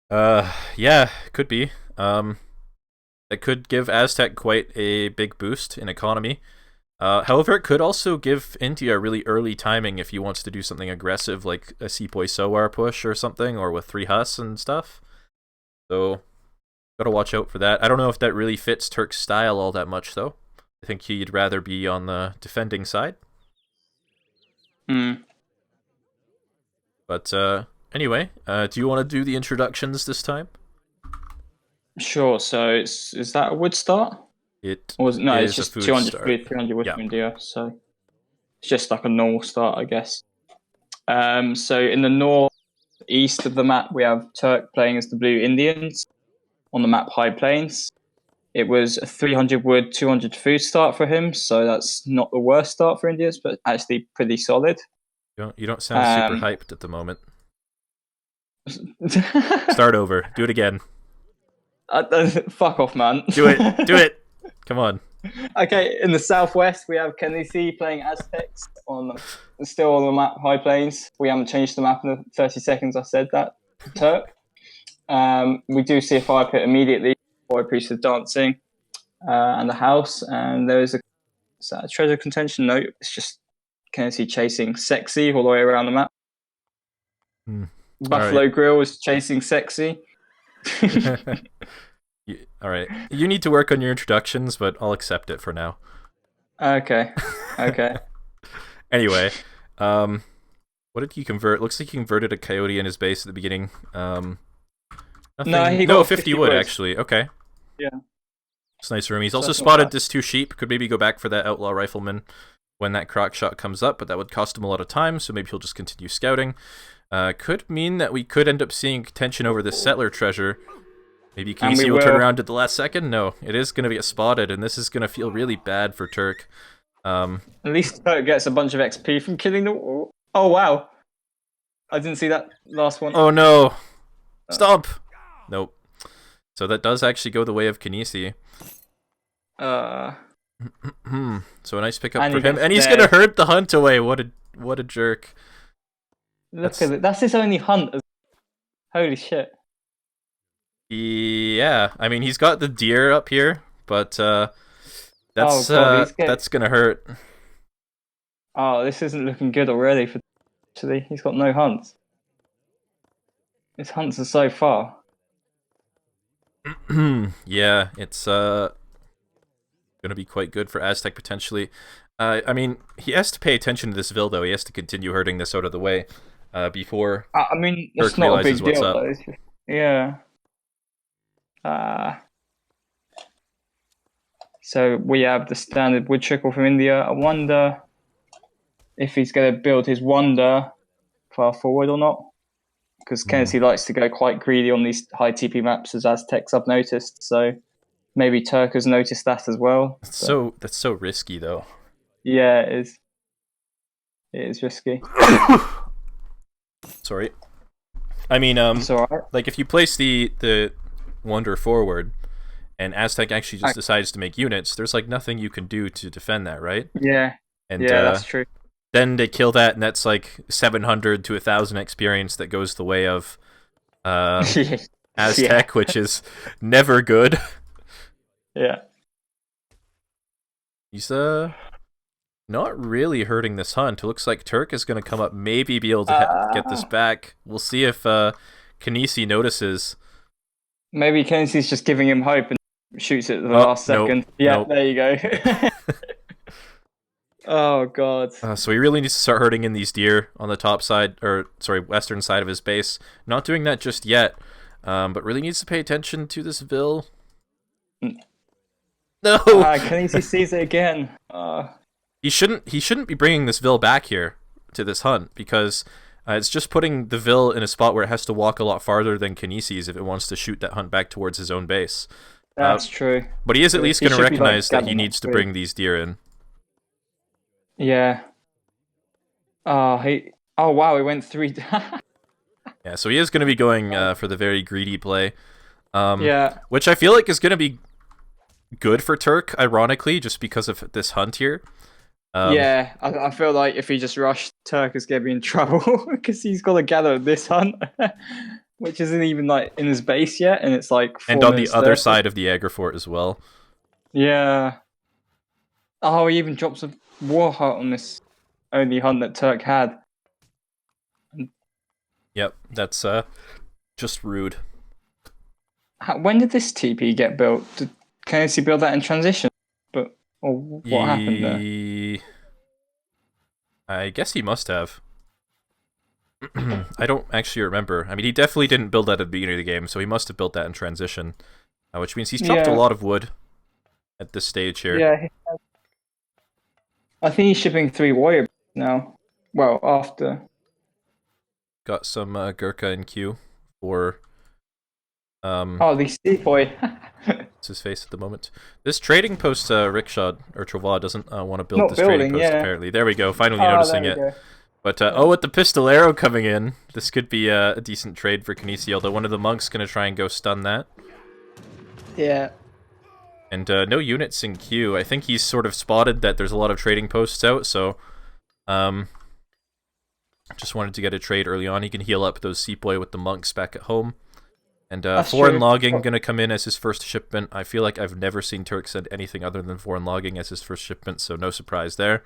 A: Yeah, could be. It could give Aztec quite a big boost in economy. However, it could also give India really early timing if he wants to do something aggressive, like a Sepoy Sowar push or something, or with 3 Hus and stuff. So, gotta watch out for that. I don't know if that really fits Turk's style all that much, though. I think he'd rather be on the defending side. But, anyway, do you want to do the introductions this time?
C: Sure, so is that a wood start?
A: It's
C: just 200 food, 300 wood from India, so it's just like a normal start, I guess. So in the northeast of the map, we have Turk playing as the Blue Indians on the map High Plains. It was a 300 wood, 200 food start for him, so that's not the worst start for Indians, but actually pretty solid.
A: You don't sound super hyped at the moment. Start over. Do it again.
C: Fuck off, man.
A: Do it. Come on.
C: Okay, in the southwest, we have Kynesie playing Aztecs still on the map High Plains. We haven't changed the map in the 30 seconds I said that. Turk. We do see a fire pit immediately. Boy Priest is dancing. And the house. And there is a treasure contention? No, it's just Kynesie chasing Sexy all the way around the map. Buffalo Grill is chasing Sexy.
A: All right. You need to work on your introductions, but I'll accept it for now.
C: Okay.
A: Anyway, What did he convert? Looks like he converted a coyote in his base at the beginning. Nothing.
C: No, he
A: no
C: got
A: 50
C: 50
A: wood
C: wood.
A: actually. Okay.
C: Yeah.
A: It's nice room. He's
C: So
A: also
C: that's not
A: spotted
C: bad.
A: this 2 sheep. Could maybe go back for that outlaw rifleman when that crock shot comes up, but that would cost him a lot of time, so maybe he'll just continue scouting. Could mean that we could end up seeing tension over this settler treasure. Maybe Kynesie will turn around at the last second. No, it is going to get spotted, and this is going to feel really bad for Turk.
C: At least Turk gets a bunch of XP from killing the. Oh wow! I didn't see that last one.
A: Oh no! Stop! Nope. So that does actually go the way of Kynesie. So a nice pickup
C: And
A: for
C: he
A: him,
C: gets
A: and he's
C: dead.
A: gonna herd the hunt away. What a jerk!
C: Look at it. That's his only hunt. Holy shit!
A: Yeah, I mean he's got the deer up here, but that's
C: God,
A: that's gonna hurt.
C: Oh, this isn't looking good already. For actually, he's got no hunts. His hunts are so far.
A: Yeah, it's gonna be quite good for Aztec potentially. I mean, he has to pay attention to this Vil though. He has to continue herding this out of the way before.
C: I mean,
A: Turk
C: it's not a big
A: realizes what's
C: deal.
A: up.
C: Though. It's just, yeah. So we have the standard wood trickle from India. I wonder if he's going to build his wonder far forward or not. Because Kynesie likes to go quite greedy on these high TP maps as Aztecs, I've noticed. So maybe Turk has noticed that as well.
A: That's so risky though.
C: Yeah, it is. It is risky.
A: Sorry. I mean,
C: It's alright.
A: like if you place the wonder forward, and Aztec actually just decides to make units, there's like nothing you can do to defend that, right?
C: Yeah.
A: And
C: Yeah, that's true.
A: then they kill that, and that's like 700 to 1,000 experience that goes the way of Aztec,
C: Yeah.
A: which is never good.
C: Yeah.
A: He's not really hurting this hunt. It looks like Turk is going to come up, maybe be able to get this back. We'll see if Kynesie notices.
C: Maybe Kynasie's just giving him hope and shoots it at the
A: Oh,
C: last
A: nope,
C: second. Yeah,
A: nope.
C: there you go. Oh god.
A: So he really needs to start herding in these deer on the top side, or sorry, western side of his base. Not doing that just yet, but really needs to pay attention to this Vil. No,
C: Kynesie sees it again.
A: he shouldn't be bringing this Vil back here to this hunt, because it's just putting the Vil in a spot where it has to walk a lot farther than Kynesie's if it wants to shoot that hunt back towards his own base.
C: That's true.
A: But he is at least
C: He
A: going to
C: should be, like,
A: recognize that he
C: gathering
A: needs to
C: up
A: bring these deer in.
C: Yeah. Oh wow, he went 3.
A: Yeah, so he is going to be going for the very greedy play.
C: Yeah.
A: Which I feel like is going to be good for Turk, ironically, just because of this hunt here.
C: Yeah, I feel like if he just rushed, Turk is going to be in trouble because he's got to gather this hunt, which isn't even like in his base yet, and it's like 4
A: And on the
C: minutes
A: other
C: left.
A: side of the Agrifort as well.
C: Yeah. Oh, he even drops a war hut on this only hunt that Turk had.
A: Yep, that's just rude.
C: When did this TP get built? Did Kynesie build that in transition? Or what happened there?
A: I guess he must have. I don't actually remember. I mean, he definitely didn't build that at the beginning of the game, so he must have built that in transition. Which means he's chopped a
C: Yeah.
A: lot of wood at this stage here.
C: Yeah. I think he's shipping 3 warrior now. Well, after.
A: Got some Gurkha in queue for
C: Oh, the Seaboy.
A: what's his face at the moment. This trading post, Rickshaw or Trova doesn't want to build
C: Not
A: this trading
C: building,
A: post,
C: yeah.
A: apparently. There we go, finally
C: Oh,
A: noticing
C: there
A: it.
C: we go.
A: But, with the Pistolero coming in, this could be a decent trade for Kynesie, although one of the monks going to try and go stun that.
C: Yeah.
A: And no units in queue. I think he's sort of spotted that there's a lot of trading posts out, so just wanted to get a trade early on. He can heal up those Seaboy with the monks back at home. And
C: That's
A: foreign
C: true.
A: logging going to come in as his first shipment. I feel like I've never seen Turk send anything other than foreign logging as his first shipment, so no surprise there.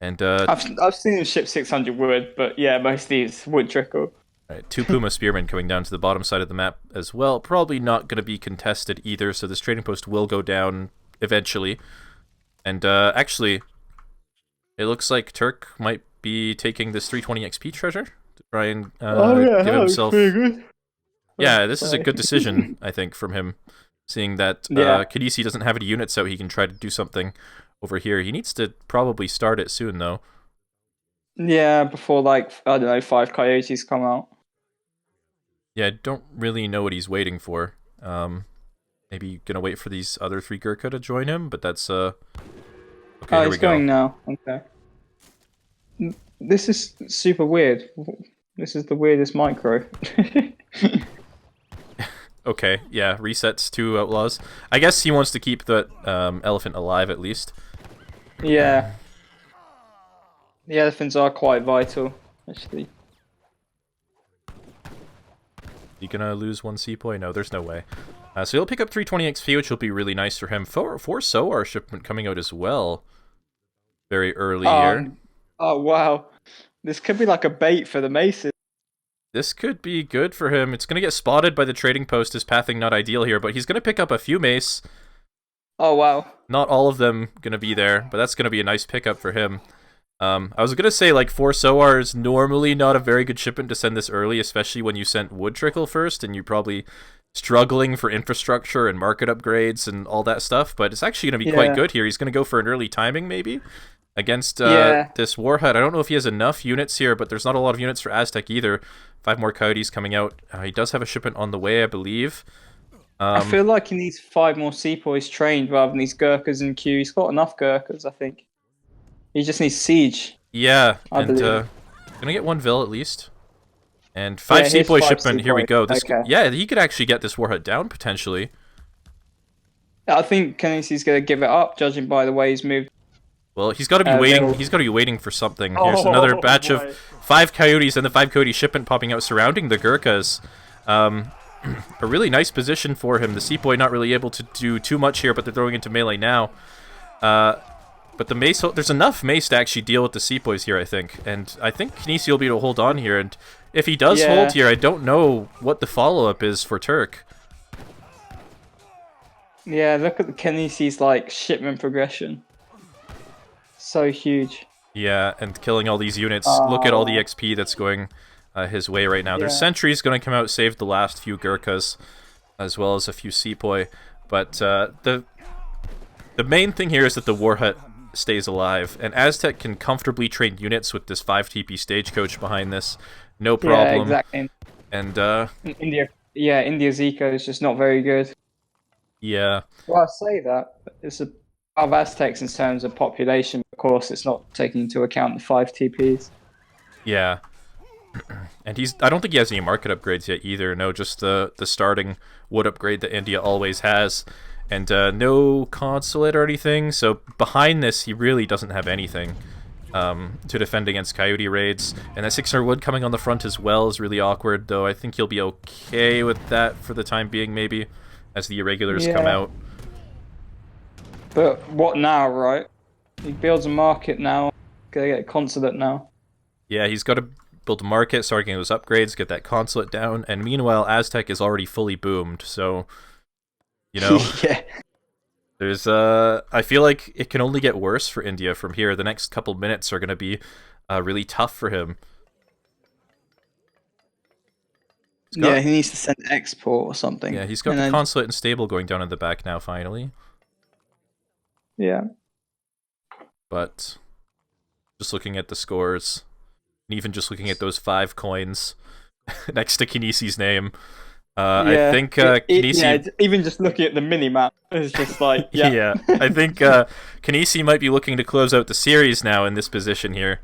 A: And
C: I've seen him ship 600 wood, but yeah, mostly it's wood trickle.
A: right, 2 Puma Spearmen coming down to the bottom side of the map as well. Probably not going to be contested either, so this trading post will go down eventually. And actually, it looks like Turk might be taking this 320 XP treasure to try and
B: yeah,
A: give himself.
B: good.
A: Yeah, this is a good decision, I think, from him, seeing that Kynesie doesn't have any units out. He can try to do something over here. He needs to probably start it soon, though.
C: Yeah, before like I don't know, 5 coyotes come out.
A: Yeah, I don't really know what he's waiting for. Maybe gonna wait for these other 3 Gurkha to join him, but that's okay.
C: Oh,
A: here we
C: he's
A: go.
C: going now. Okay. This is super weird. This is the weirdest micro.
A: Okay, yeah, resets 2 outlaws. I guess he wants to keep the elephant alive at least.
C: Yeah. The elephants are quite vital, actually.
A: You gonna lose 1 sepoy? No, there's no way. So he'll pick up 320 XP, which will be really nice for him. 4 Soar shipment coming out as well. Very early here.
C: Oh, wow. This could be like a bait for the maces.
A: This could be good for him. It's going to get spotted by the trading post as pathing not ideal here, but he's going to pick up a few mace.
C: Oh, wow.
A: Not all of them going to be there, but that's going to be a nice pickup for him. I was going to say, like, 4 Soar is normally not a very good shipment to send this early, especially when you sent Wood Trickle first, and you're probably struggling for infrastructure and market upgrades and all that stuff, but it's actually going to be quite good here. He's going to go for an early timing, maybe, against this War Hut. I don't know if he has enough units here, but there's not a lot of units for Aztec either. 5 more coyotes coming out. He does have a shipment on the way, I believe.
C: I feel like he needs 5 more sepoys trained rather than these Gurkhas in queue. He's got enough Gurkhas, I think. He just needs siege.
A: Yeah, and gonna get 1 Vil at least. And 5 sepoy shipment, here we go. This yeah, he could actually get this War Hut down, potentially.
C: I think Kynasie's going to give it up, judging by the way he's moved.
A: Well, he's got to be waiting. He's got to be waiting for something. Here's another batch of 5 coyotes and the 5 coyote shipment popping out surrounding the Gurkhas. A really nice position for him. The sepoy not really able to do too much here, but they're throwing into melee now. But the mace, there's enough mace to actually deal with the sepoys here, I think. And I think Kynesie will be able to hold on here. And if he does hold here, I don't know what the follow-up is for Turk.
C: Yeah, look at the Kynesie's like shipment progression. So huge.
A: Yeah, and killing all these units. Look at all the XP that's going his way right now. There's sentries going to come out, save the last few Gurkhas, as well as a few sepoy. But the main thing here is that the War Hut stays alive, and Aztec can comfortably train units with this 5 TP stagecoach behind this. No problem.
C: Yeah, exactly.
A: And
C: India's eco is just not very good.
A: Yeah.
C: Well, I say that. It's a of Aztecs in terms of population, of course, it's not taking into account the 5 TPs.
A: Yeah. And I don't think he has any market upgrades yet either. No, just the starting wood upgrade that India always has. And no consulate or anything. So behind this, he really doesn't have anything to defend against coyote raids. And that 600 wood coming on the front as well is really awkward, though I think he'll be okay with that for the time being, maybe, as the irregulars come out.
C: But what now, right? He builds a market now. Gotta get a consulate now.
A: Yeah, he's got to build a market, start getting those upgrades, get that consulate down. And meanwhile, Aztec is already fully boomed, so, you know, there's I feel like it can only get worse for India from here. The next couple minutes are going to be really tough for him.
C: Yeah, he needs to send export or something.
A: Yeah, he's got the consulate and stable going down in the back now, finally.
C: Yeah.
A: But just looking at the scores, and even just looking at those 5 coins next to Kynesie's name, I think Kynesie...
C: even just looking at the mini-map, it's just like,
A: yeah, I think Kynesie might be looking to close out the series now in this position here.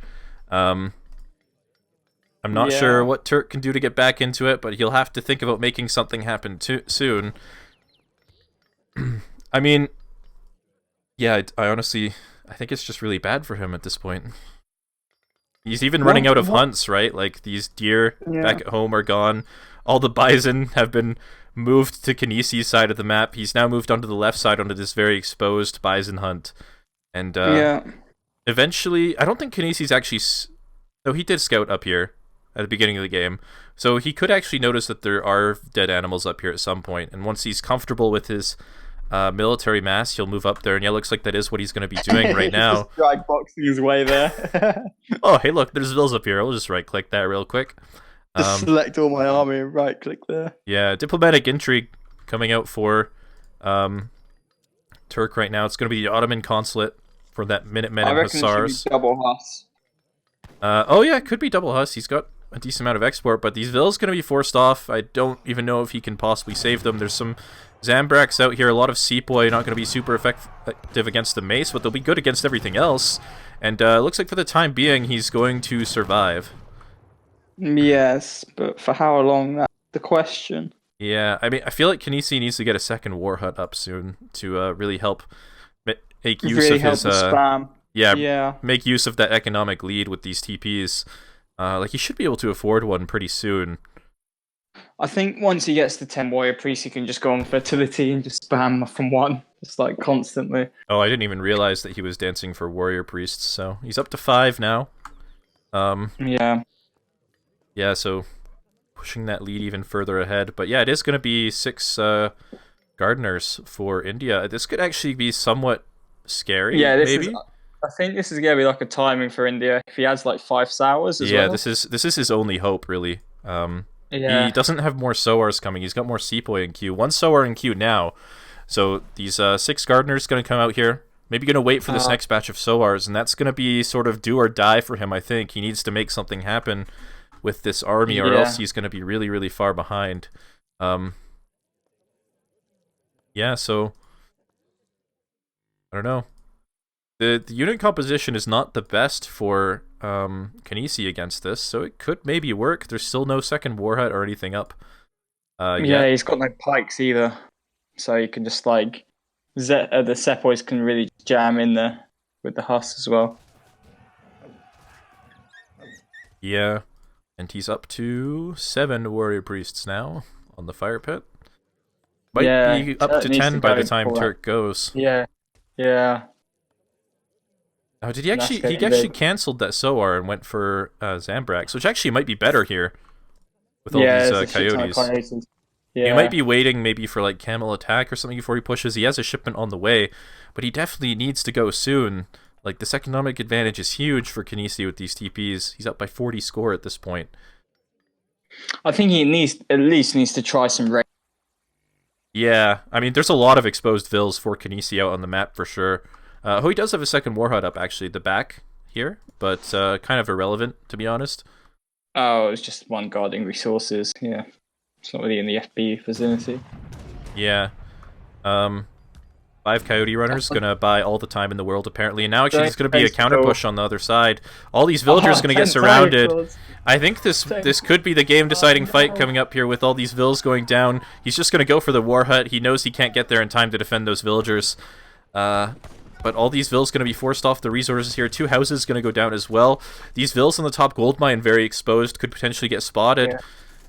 A: I'm not sure what Turk can do to get back into it, but he'll have to think about making something happen soon. I mean... Yeah, I honestly, I think it's just really bad for him at this point. He's even running out of hunts, right? Like, these deer back at home are gone. All the bison have been moved to Kynesie's side of the map. He's now moved onto the left side onto this very exposed bison hunt. And eventually, I don't think Kynesie's actually... No, he did scout up here at the beginning of the game. So he could actually notice that there are dead animals up here at some point. And once he's comfortable with his military mass, he'll move up there, and yeah, looks like that is what he's going to be doing right now.
C: Just drag boxing his way there.
A: Oh, hey, look, there's vills up here. I'll just right-click that real quick.
C: Just select all my army and right-click there.
A: Yeah, diplomatic intrigue coming out for Turk right now. It's going to be the Ottoman consulate for that Minutemen and Hussars.
C: I reckon it should be double Huss.
A: Oh yeah, it could be double Huss. He's got a decent amount of export, but these vills going to be forced off. I don't even know if he can possibly save them. There's some Zambraks out here, a lot of Sepoy, not going to be super effective against the mace, but they'll be good against everything else. And looks like for the time being, he's going to survive.
C: Yes, but for how long, that's the question.
A: Yeah, I mean, I feel like Kynesie needs to get a second war hut up soon to really help make use of his...
C: spam.
A: Yeah, make use of that economic lead with these TPs. Like, he should be able to afford one pretty soon.
C: I think once he gets to 10 warrior priests, he can just go on fertility and just spam from one, just like constantly.
A: Oh, I didn't even realize that he was dancing for warrior priests, so he's up to 5 now.
C: Yeah.
A: Yeah, so pushing that lead even further ahead. But yeah, it is going to be 6 gardeners for India. This could actually be somewhat scary, maybe?
C: I think this is going to be like a timing for India. If he adds like 5 Sowars as well.
A: Yeah, this is his only hope, really.
C: Yeah.
A: He doesn't have more Sowars coming. He's got more Sepoy in queue. 1 Sowar in queue now. So these 6 gardeners going to come out here. Maybe going to wait for this next batch of Sowars, and that's going to be sort of do or die for him, I think. He needs to make something happen with this army, or else he's going to be really, really far behind. Yeah, so... I don't know. The unit composition is not the best for Kynesie against this, so it could maybe work. There's still no second war hut or anything up.
C: Yeah, he's got no pikes either, so you can just like the Sepoys can really jam in there with the Huss as well.
A: Yeah, and he's up to 7 warrior priests now on the fire pit. Might be up to 10 by the time Turk goes.
C: Yeah.
A: Oh, did he actually? He actually cancelled that Sowar and went for Zambraks, which actually might be better here with all these coyotes. Yeah. He might be waiting maybe for like camel attack or something before he pushes. He has a shipment on the way, but he definitely needs to go soon. Like, this economic advantage is huge for Kynesie with these TPs. He's up by 40 score at this point.
C: I think he at least needs to try some raid.
A: Yeah, I mean, there's a lot of exposed vills for Kynesie out on the map for sure. He does have a second war hut up, actually, at the back here, but kind of irrelevant, to be honest.
C: Oh, it's just one guarding resources, yeah. It's not really in the FB vicinity.
A: Yeah. 5 Coyote Runners, gonna buy all the time in the world, apparently, and now actually there's gonna be a counter push on the other side. All these villagers are gonna get surrounded. I think this could be the game-deciding fight coming up here with all these vills going down. He's just gonna go for the war hut. He knows he can't get there in time to defend those villagers. But all these vills going to be forced off the resources here. 2 houses going to go down as well. These vills on the top gold mine, very exposed, could potentially get spotted.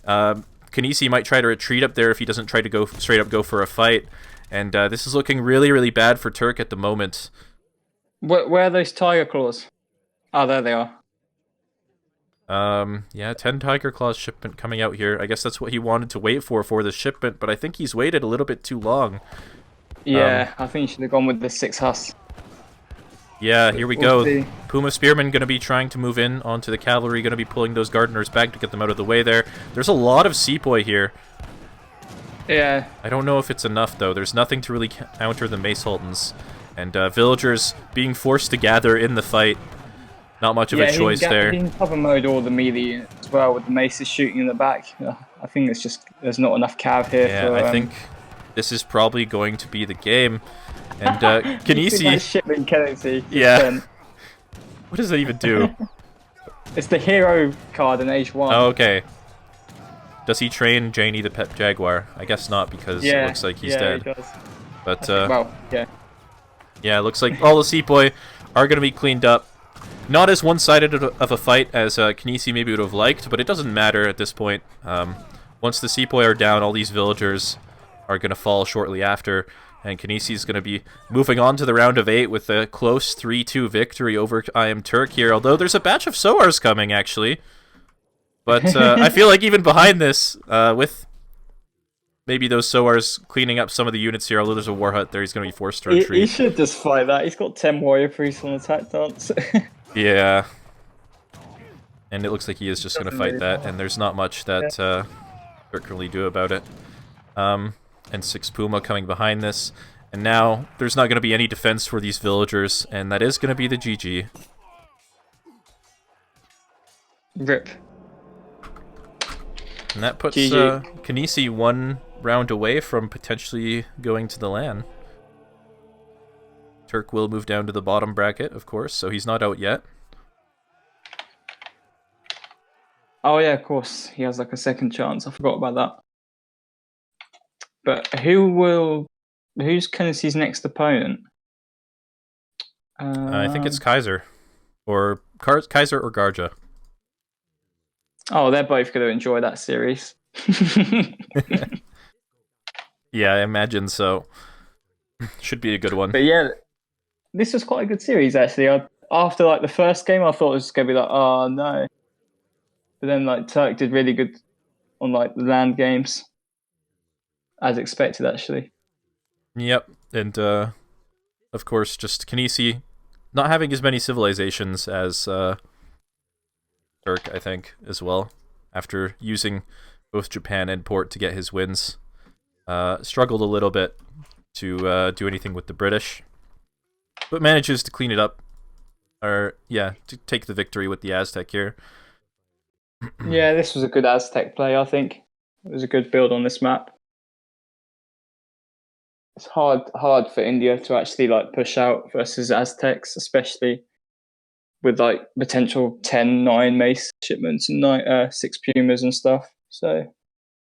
A: Yeah. Kynesie might try to retreat up there if he doesn't try to go straight up go for a fight. And this is looking really, really bad for Turk at the moment.
C: Where are those tiger claws? Oh, there they are.
A: Yeah, 10 tiger claws shipment coming out here. I guess that's what he wanted to wait for this shipment, but I think he's waited a little bit too long.
C: Yeah, I think he should have gone with the 6 Huss.
A: Yeah, here we go. Puma Spearmen going to be trying to move in onto the cavalry, going to be pulling those gardeners back to get them out of the way there. There's a lot of Sepoy here.
C: Yeah.
A: I don't know if it's enough, though. There's nothing to really counter the Mace Sultans. And villagers being forced to gather in the fight. Not much of a choice there.
C: He can cover mode all the melee as well with the maces shooting in the back. I think it's just there's not enough cav here.
A: Yeah, I think this is probably going to be the game. And Kynesie...
C: shipment Kynesie.
A: Yeah. What does that even do?
C: It's the hero card in H1.
A: Oh, okay. Does he train Janie the pet jaguar? I guess not, because it looks like he's dead.
C: He does.
A: But,
C: yeah,
A: it looks like all the Sepoy are going to be cleaned up. Not as one-sided of a fight as Kynesie maybe would have liked, but it doesn't matter at this point. Once the Sepoy are down, all these villagers are going to fall shortly after. And Kynesie is going to be moving on to the round of 8 with a close 3-2 victory over IamTurk here. Although there's a batch of Sowars coming, actually. But I feel like even behind this, with maybe those Soars cleaning up some of the units here, although there's a War Hut there, he's going to be forced to
C: He
A: retreat.
C: should just fight that. He's got 10 warrior priests on attack dance.
A: Yeah. And it looks like he is just going to
C: Doesn't
A: fight
C: really
A: that,
C: matter.
A: and there's not much that Turk can really do about it. And 6 Puma coming behind this. And now there's not going to be any defense for these villagers, and that is going to be the GG.
C: Rip.
A: And that puts
C: GG.
A: Kynesie 1 round away from potentially going to the LAN. Turk will move down to the bottom bracket, of course, so he's not out yet.
C: Oh yeah, of course. He has like a second chance. I forgot about that. But who's Kynasie's next opponent?
A: I think it's Kaiser. Or Kaiser or Garja.
C: Oh, they're both going to enjoy that series.
A: Yeah, I imagine so. Should be a good one.
C: But yeah, this was quite a good series actually. After like the first game, I thought it was going to be like, oh no. But then like Turk did really good on like the land games, as expected actually.
A: Yep, and of course, just Kynesie not having as many civilizations as Turk, I think, as well. After using both Japan and Port to get his wins, struggled a little bit to do anything with the British, but manages to clean it up, or yeah, to take the victory with the Aztec here.
C: Yeah, this was a good Aztec play. I think it was a good build on this map. It's hard for India to actually like push out versus Aztecs, especially with like potential 10, 9 mace shipments and 6 Pumas and stuff. So